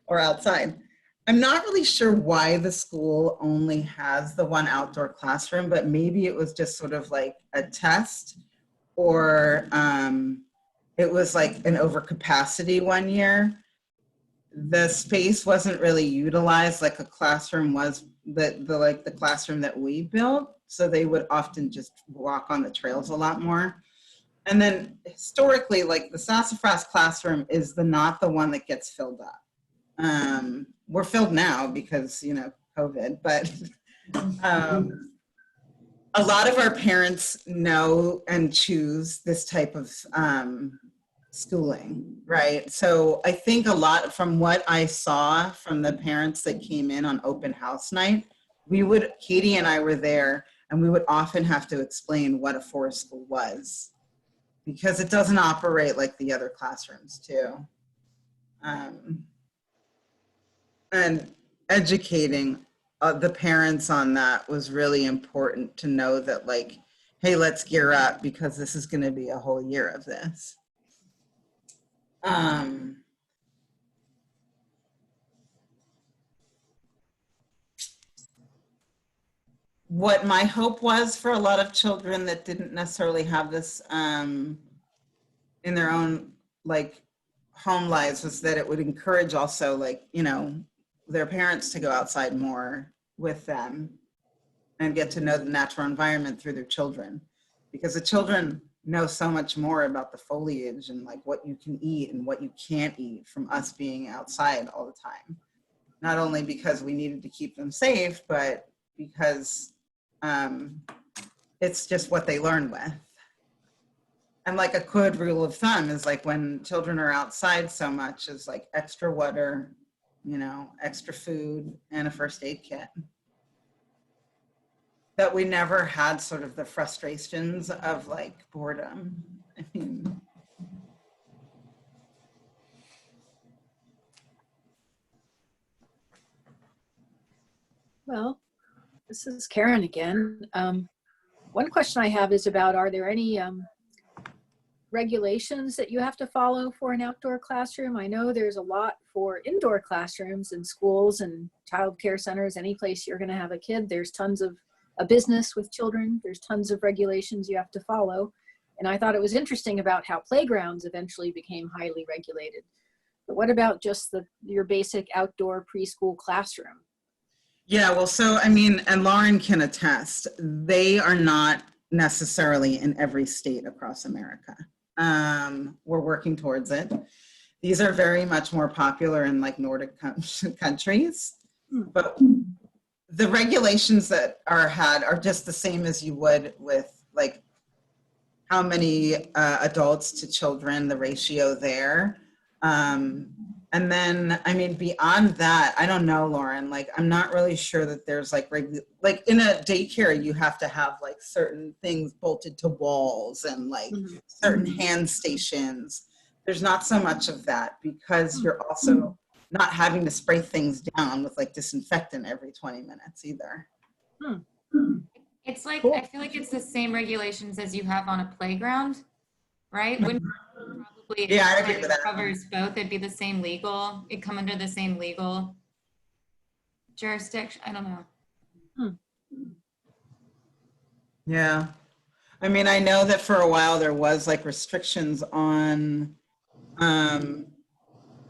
or outside. I'm not really sure why the school only has the one outdoor classroom, but maybe it was just sort of a test, or it was an overcapacity one year. The space wasn't really utilized like a classroom was, the classroom that we built. So they would often just walk on the trails a lot more. And then historically, the Sassafras classroom is not the one that gets filled up. We're filled now because, COVID, but a lot of our parents know and choose this type of schooling, right? So I think a lot from what I saw from the parents that came in on open house night, Katie and I were there, And we would often have to explain what a forest school was because it doesn't operate like the other classrooms too. And educating the parents on that was really important to know that, like, hey, let's gear up because this is going to be a whole year of this. What my hope was for a lot of children that didn't necessarily have this in their own like home lives was that it would encourage also, like, you know, their parents to go outside more with them and get to know the natural environment through their children, because the children know so much more about the foliage and like what you can eat and what you can't eat from us being outside all the time. Not only because we needed to keep them safe, but because it's just what they learn with. And like a good rule of thumb is like when children are outside so much is like extra water, you know, extra food and a first aid kit. That we never had sort of the frustrations of like boredom. I mean, Well, this is Karen again. One question I have is about, are there any regulations that you have to follow for an outdoor classroom? I know there's a lot for indoor classrooms in schools and child care centers. Any place you're going to have a kid, there's tons of a business with children. There's tons of regulations you have to follow. And I thought it was interesting about how playgrounds eventually became highly regulated. But what about just your basic outdoor preschool classroom? yeah, well, so, I mean, and Lauren can attest, they are not necessarily in every state across America. We're working towards it. These are very much more popular in like Nordic countries, but the regulations that are had are just the same as you would with like how many adults to children, the ratio there. And then, I mean, beyond that, I don't know, Lauren, like, I'm not really sure that there's like in a daycare, you have to have like certain things bolted to walls and like certain hand stations. There's not so much of that because you're also not having to spray things down with like disinfectant every 20 minutes either. It's like, Cool. I feel like it's the same regulations as you have on a playground, right? Wouldn't probably, Yeah, I agree with that. covers both. It'd be the same legal, it'd come under the same legal jurisdiction. I don't know. Yeah. I mean, I know that for a while there was like restrictions on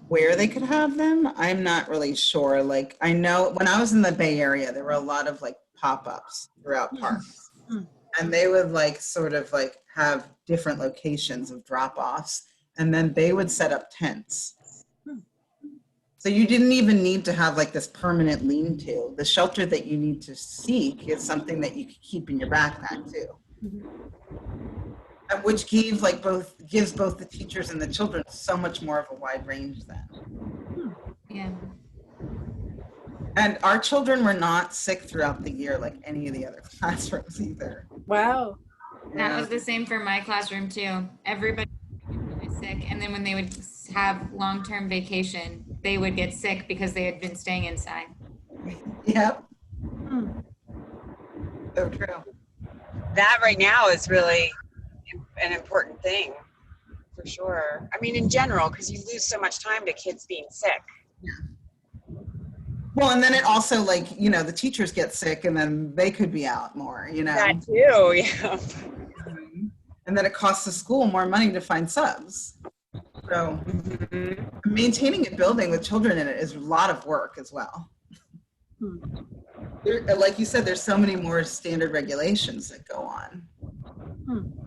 where they could have them. I'm not really sure. Like, I know when I was in the Bay Area, there were a lot of like pop-ups throughout parks. And they would like sort of like have different locations of drop-offs, and then they would set up tents. So you didn't even need to have like this permanent lean-to. The shelter that you need to seek is something that you could keep in your backpack too. Which gives both the teachers and the children so much more of a wide range then. Yeah. And our children were not sick throughout the year like any of the other classrooms either. Wow. That was the same for my classroom too. Everybody would get sick, and then when they would have long-term vacation, they would get sick because they had been staying inside. Yep. So true. That right now is really an important thing, for sure. I mean, in general, because you lose so much time to kids being sick. Well, and then it also, like, you know, the teachers get sick and then they could be out more, you know. That too, yeah. And then it costs the school more money to find subs. So maintaining a building with children in it is a lot of work as well. Like you said, there's so many more standard regulations that go on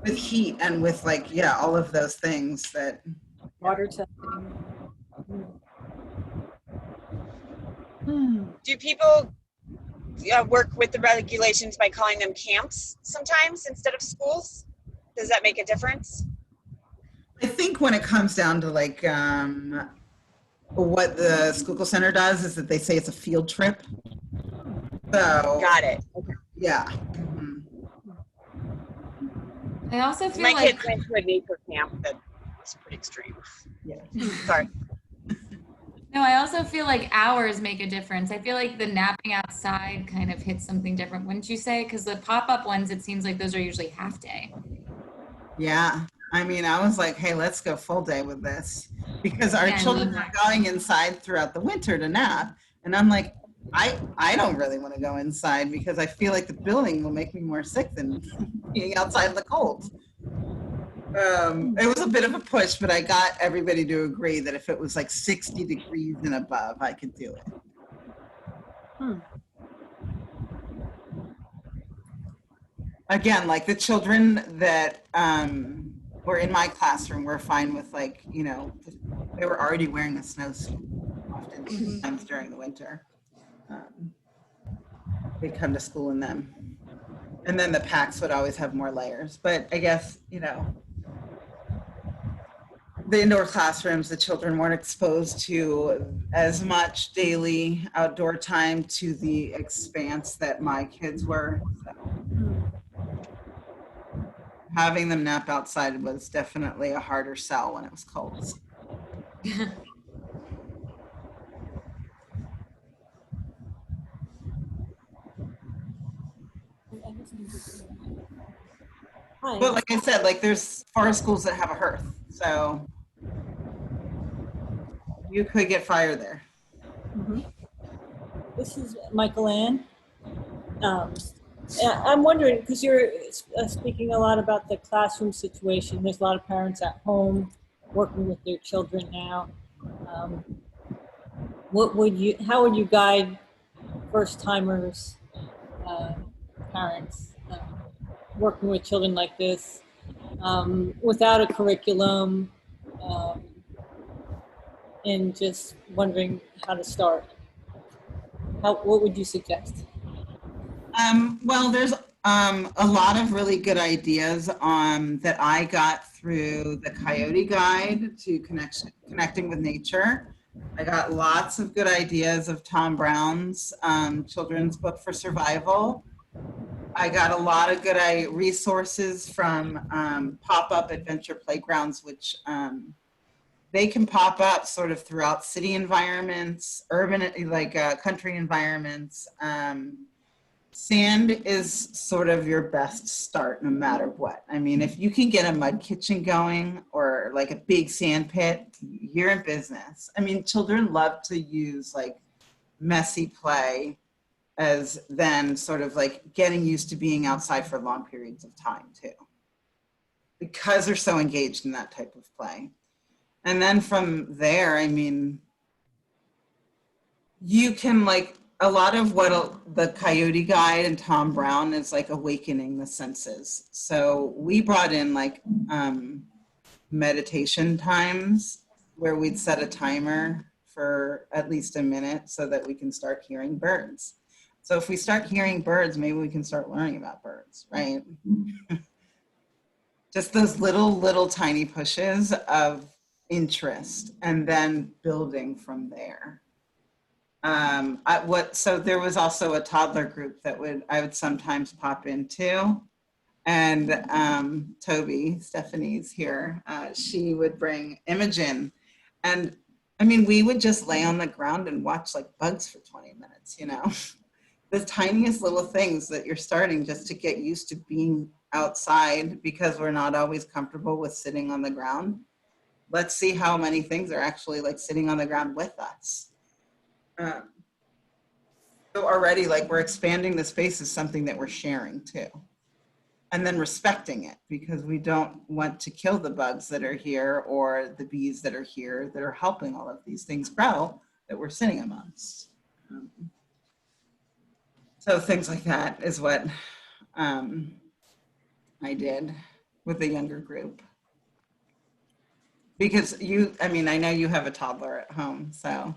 with heat and with like, yeah, all of those things that. Water testing. Do people work with the regulations by calling them camps sometimes instead of schools? Does that make a difference? I think when it comes down to like what the Schuylkill Center does is that they say it's a field trip. So Got it. yeah. I also feel My like kids went to a nature camp that was pretty extreme. Yeah. Sorry. no, I also feel like hours make a difference. I feel like the napping outside kind of hits something different, wouldn't you say? Because the pop-up ones, it seems like those are usually half day. Yeah. I mean, I was like, hey, let's go full day with this because our Yeah, children me were going inside throughout the winter to nap. And I'm like, I don't really want to go inside because I feel like the building will make me more sick than being outside in the cold. It was a bit of a push, but I got everybody to agree that if it was like 60 degrees and above, I could do it. Again, like the children that were in my classroom were fine with like, you know, they were already wearing a snowsuit oftentimes during the winter. They'd come to school in them. And then the packs would always have more layers. But I guess, you know, the indoor classrooms, the children weren't exposed to as much daily outdoor time to the expanse that my kids were. So having them nap outside was definitely a harder sell when it was cold. But like I said, like there's forest schools that have a hearth, so you could get fire there. This is Michael Ann. I'm wondering, because you're speaking a lot about the classroom situation. There's a lot of parents at home working with their children now. How would you guide first timers, parents, working with children like this, without a curriculum, and just wondering how to start? What would you suggest? Well, there's a lot of really good ideas that I got through the Coyote Guide to Connecting with Nature. I got lots of good ideas of Tom Brown's children's book for survival. I got a lot of good resources from pop-up adventure playgrounds, which they can pop up sort of throughout city environments, urban, like country environments. Sand is sort of your best start no matter what. I mean, if you can get a mud kitchen going or like a big sand pit, you're in business. I mean, children love to use like messy play as then sort of like getting used to being outside for long periods of time too, because they're so engaged in that type of play. And then from there, I mean, you can like, a lot of what the Coyote Guide and Tom Brown is like awakening the senses. So we brought in like meditation times where we'd set a timer for at least a minute so that we can start hearing birds. So if we start hearing birds, maybe we can start learning about birds, right? Just those little tiny pushes of interest and then building from there. So there was also a toddler group that I would sometimes pop into, and Stephanie's here, she would bring Imogen, and I mean, we would just lay on the ground and watch like bugs for 20 minutes, you know, the tiniest little things that you're starting just to get used to being outside because we're not always comfortable with sitting on the ground. Let's see how many things are actually like sitting on the ground with us. So already like we're expanding the space is something that we're sharing too. And then respecting it because we don't want to kill the bugs that are here or the bees that are here that are helping all of these things grow that we're sitting amongst. So things like that is what I did with the younger group. Because I know you have a toddler at home, so.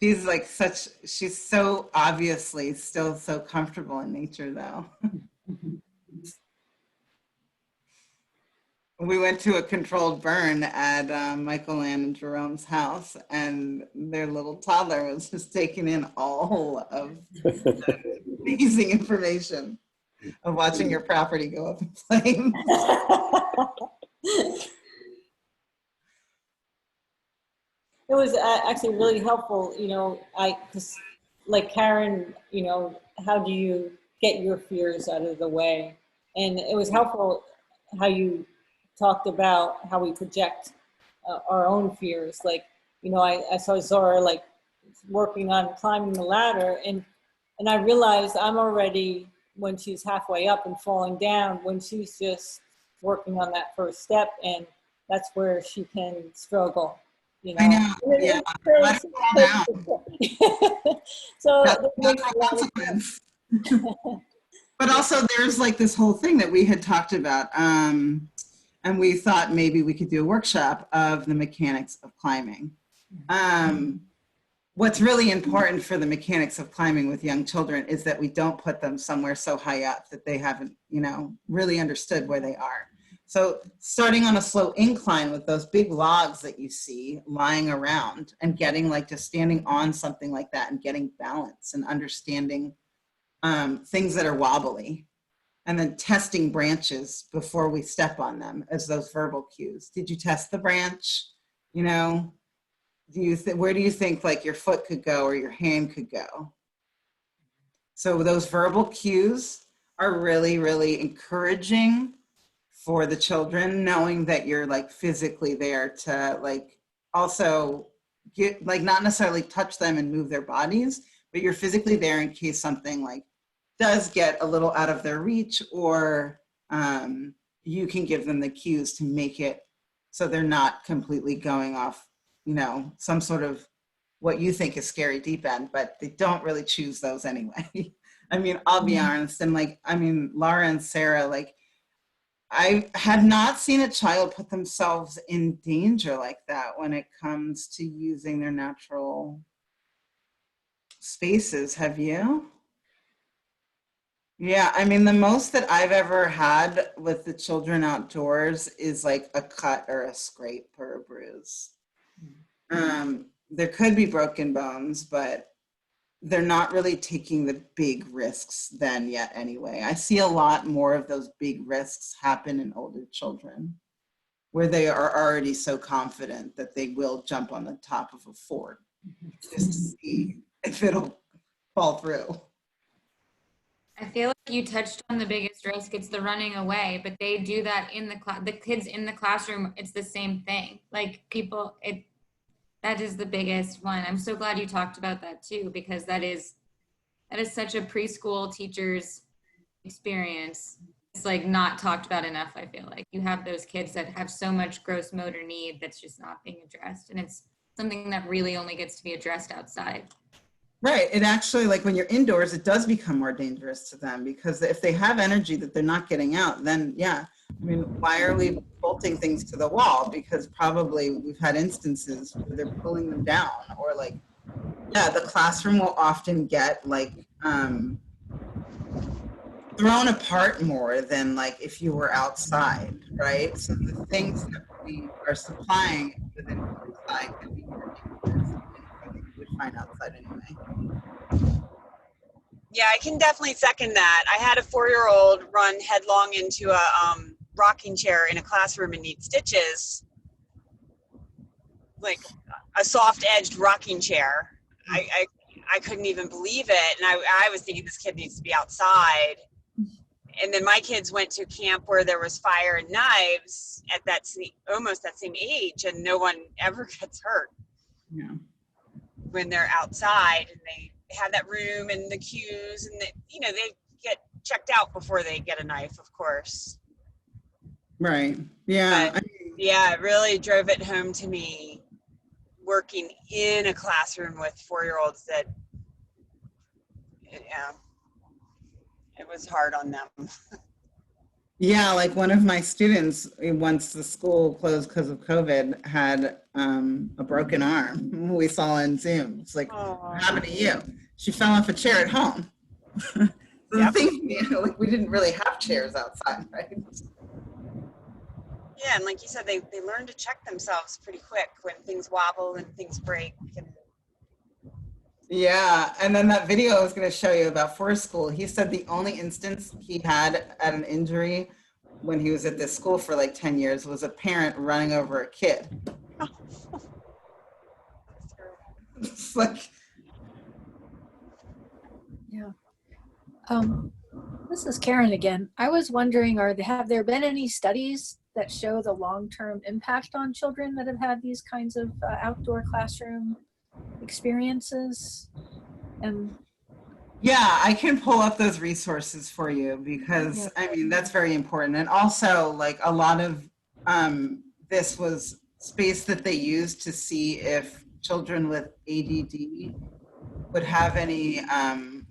She's so obviously still so comfortable in nature though. We went to a controlled burn at Michael Ann and Jerome's house and their little toddler was just taking in all of the amazing information. of watching your property go up in flames. It was actually really helpful, because like Karen, how do you get your fears out of the way? And it was helpful how you talked about how we project our own fears. Like, I saw Zora like working on climbing the ladder, and I realized I'm already, when she's halfway up and falling down, when she's just working on that first step, and that's where she can struggle. I know. Yeah. Let her fall down. So That's that makes a a lot of consequence. But also there's like this whole thing that we had talked about. And we thought maybe we could do a workshop of the mechanics of climbing. What's really important for the mechanics of climbing with young children is that we don't put them somewhere so high up that they haven't, really understood where they are. So starting on a slow incline with those big logs that you see lying around and getting like just standing on something like that and getting balance and understanding things that are wobbly, and then testing branches before we step on them as those verbal cues. Did you test the branch? Where do you think like your foot could go or your hand could go? So those verbal cues are really, really encouraging for the children, knowing that you're like physically there to like also get, like not necessarily touch them and move their bodies, but you're physically there in case something like does get a little out of their reach, or you can give them the cues to make it so they're not completely going off, some sort of what you think is scary deep end, but they don't really choose those anyway. I mean, I'll be honest, and Laura and Sarah, like, I had not seen a child put themselves in danger like that when it comes to using their natural spaces. Have you? Yeah, the most that I've ever had with the children outdoors is like a cut or a scrape or a bruise. There could be broken bones, but they're not really taking the big risks then yet anyway. I see a lot more of those big risks happen in older children where they are already so confident that they will jump on the top of a fort just to see if it'll fall through. I feel like you touched on the biggest risk. It's the running away, but they do that in the class. The kids in the classroom, it's the same thing. Like that is the biggest one. I'm so glad you talked about that too, because that is such a preschool teacher's experience. It's like not talked about enough. I feel like you have those kids that have so much gross motor need that's just not being addressed. And it's something that really only gets to be addressed outside. Right. It actually, like when you're indoors, it does become more dangerous to them, because if they have energy that they're not getting out, then yeah. Why are we bolting things to the wall? Because probably we've had instances where they're pulling them down, or like, yeah, the classroom will often get like thrown apart more than like if you were outside, right? So the things that we are supplying within inside can be more dangerous than anything you would find outside anyway. Yeah, I can definitely second that. I had a 4-year-old run headlong into a rocking chair in a classroom and need stitches, like a soft-edged rocking chair. I couldn't even believe it, and I was thinking this kid needs to be outside. And then my kids went to camp where there was fire and knives at almost that same age, and no one ever gets hurt. Yeah. When they're outside and they have that room and the cues, and they get checked out before they get a knife, of course. Right. Yeah. But, yeah, it really drove it home to me working in a classroom with 4-year-olds that, it was hard on them. Yeah, like one of my students, once the school closed because of COVID, had a broken arm. We saw on Zoom. It's like, what happened to you? She fell off a chair at home. So Yep. the thing, like we didn't really have chairs outside, right? Yeah, and like you said, they learn to check themselves pretty quick when things wobble and things break. And Yeah, and then that video I was going to show you about forest school, he said the only instance he had at an injury when he was at this school for like 10 years was a parent running over a kid. It's like, Yeah. This is Karen again. I was wondering, have there been any studies that show the long-term impact on children that have had these kinds of outdoor classroom experiences? And yeah, I can pull up those resources for you because Yeah. I mean, that's very important. And also like a lot of this was space that they used to see if children with ADD would have any,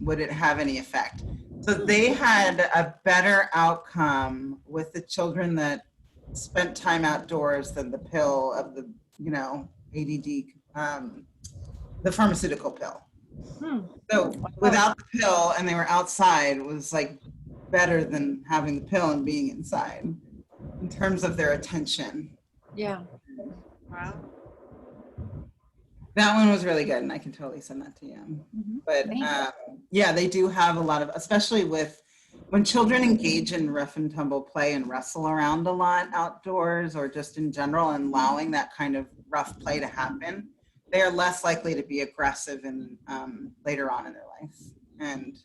would it have any effect? So they had a better outcome with the children that spent time outdoors than the pill of the, you know, ADD, the pharmaceutical pill. So without the pill and they were outside was like better than having the pill and being inside in terms of their attention. Yeah. Wow. That one was really good, and I can totally send that to you. But yeah, they do have a lot of, especially with when children engage in rough and tumble play and wrestle around a lot outdoors or just in general and allowing that kind of rough play to happen, they are less likely to be aggressive and later on in their life and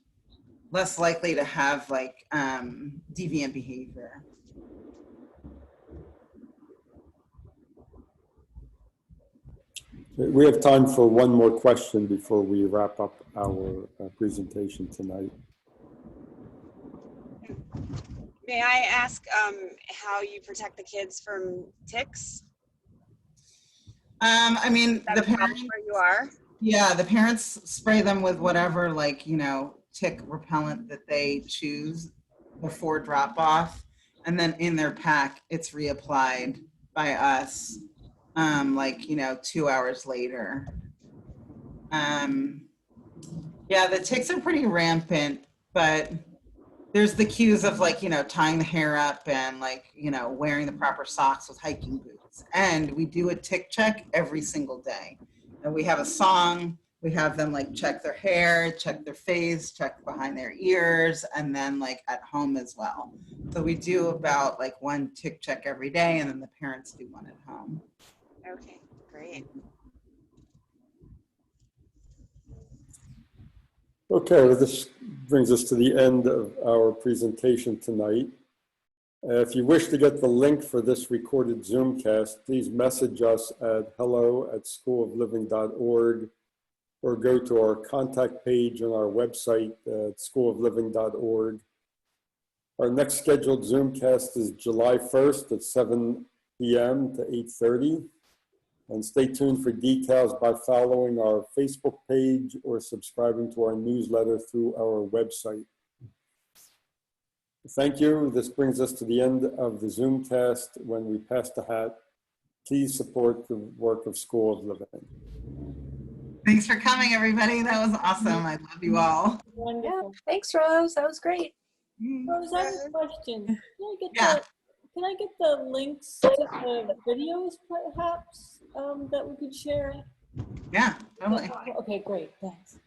less likely to have like deviant behavior. We have time for one more question before we wrap up our presentation tonight. May I ask how you protect the kids from ticks? I mean, the parents, where you are? yeah, the parents spray them with whatever, like, you know, tick repellent that they choose before drop off. And then in their pack, it's reapplied by us, like, you know, 2 hours later. Yeah, the ticks are pretty rampant, but there's the cues of like, you know, tying the hair up and like, you know, wearing the proper socks with hiking boots. And we do a tick check every single day. And we have a song, we have them like check their hair, check their face, check behind their ears, and then like at home as well. So we do about like one tick check every day, and then the parents do one at home. Okay, great. Okay, well, this brings us to the end of our presentation tonight. If you wish to get the link for this recorded Zoomcast, please message us at hello@schoolofliving.org or go to our contact page on our website at schoolofliving.org. Our next scheduled Zoomcast is July 1st at 7 p.m. to 8:30. And stay tuned for details by following our Facebook page or subscribing to our newsletter through our website. Thank you. This brings us to the end of the Zoomcast. When we pass the hat, please support the work of School of Living. Thanks for coming, everybody. That was awesome. I love you all. Wonderful. Thanks, Rose. That was great. Rose, I have a question. Yeah. Can I get the links to the videos perhaps that we could share? Yeah, totally. Okay, great. Thanks.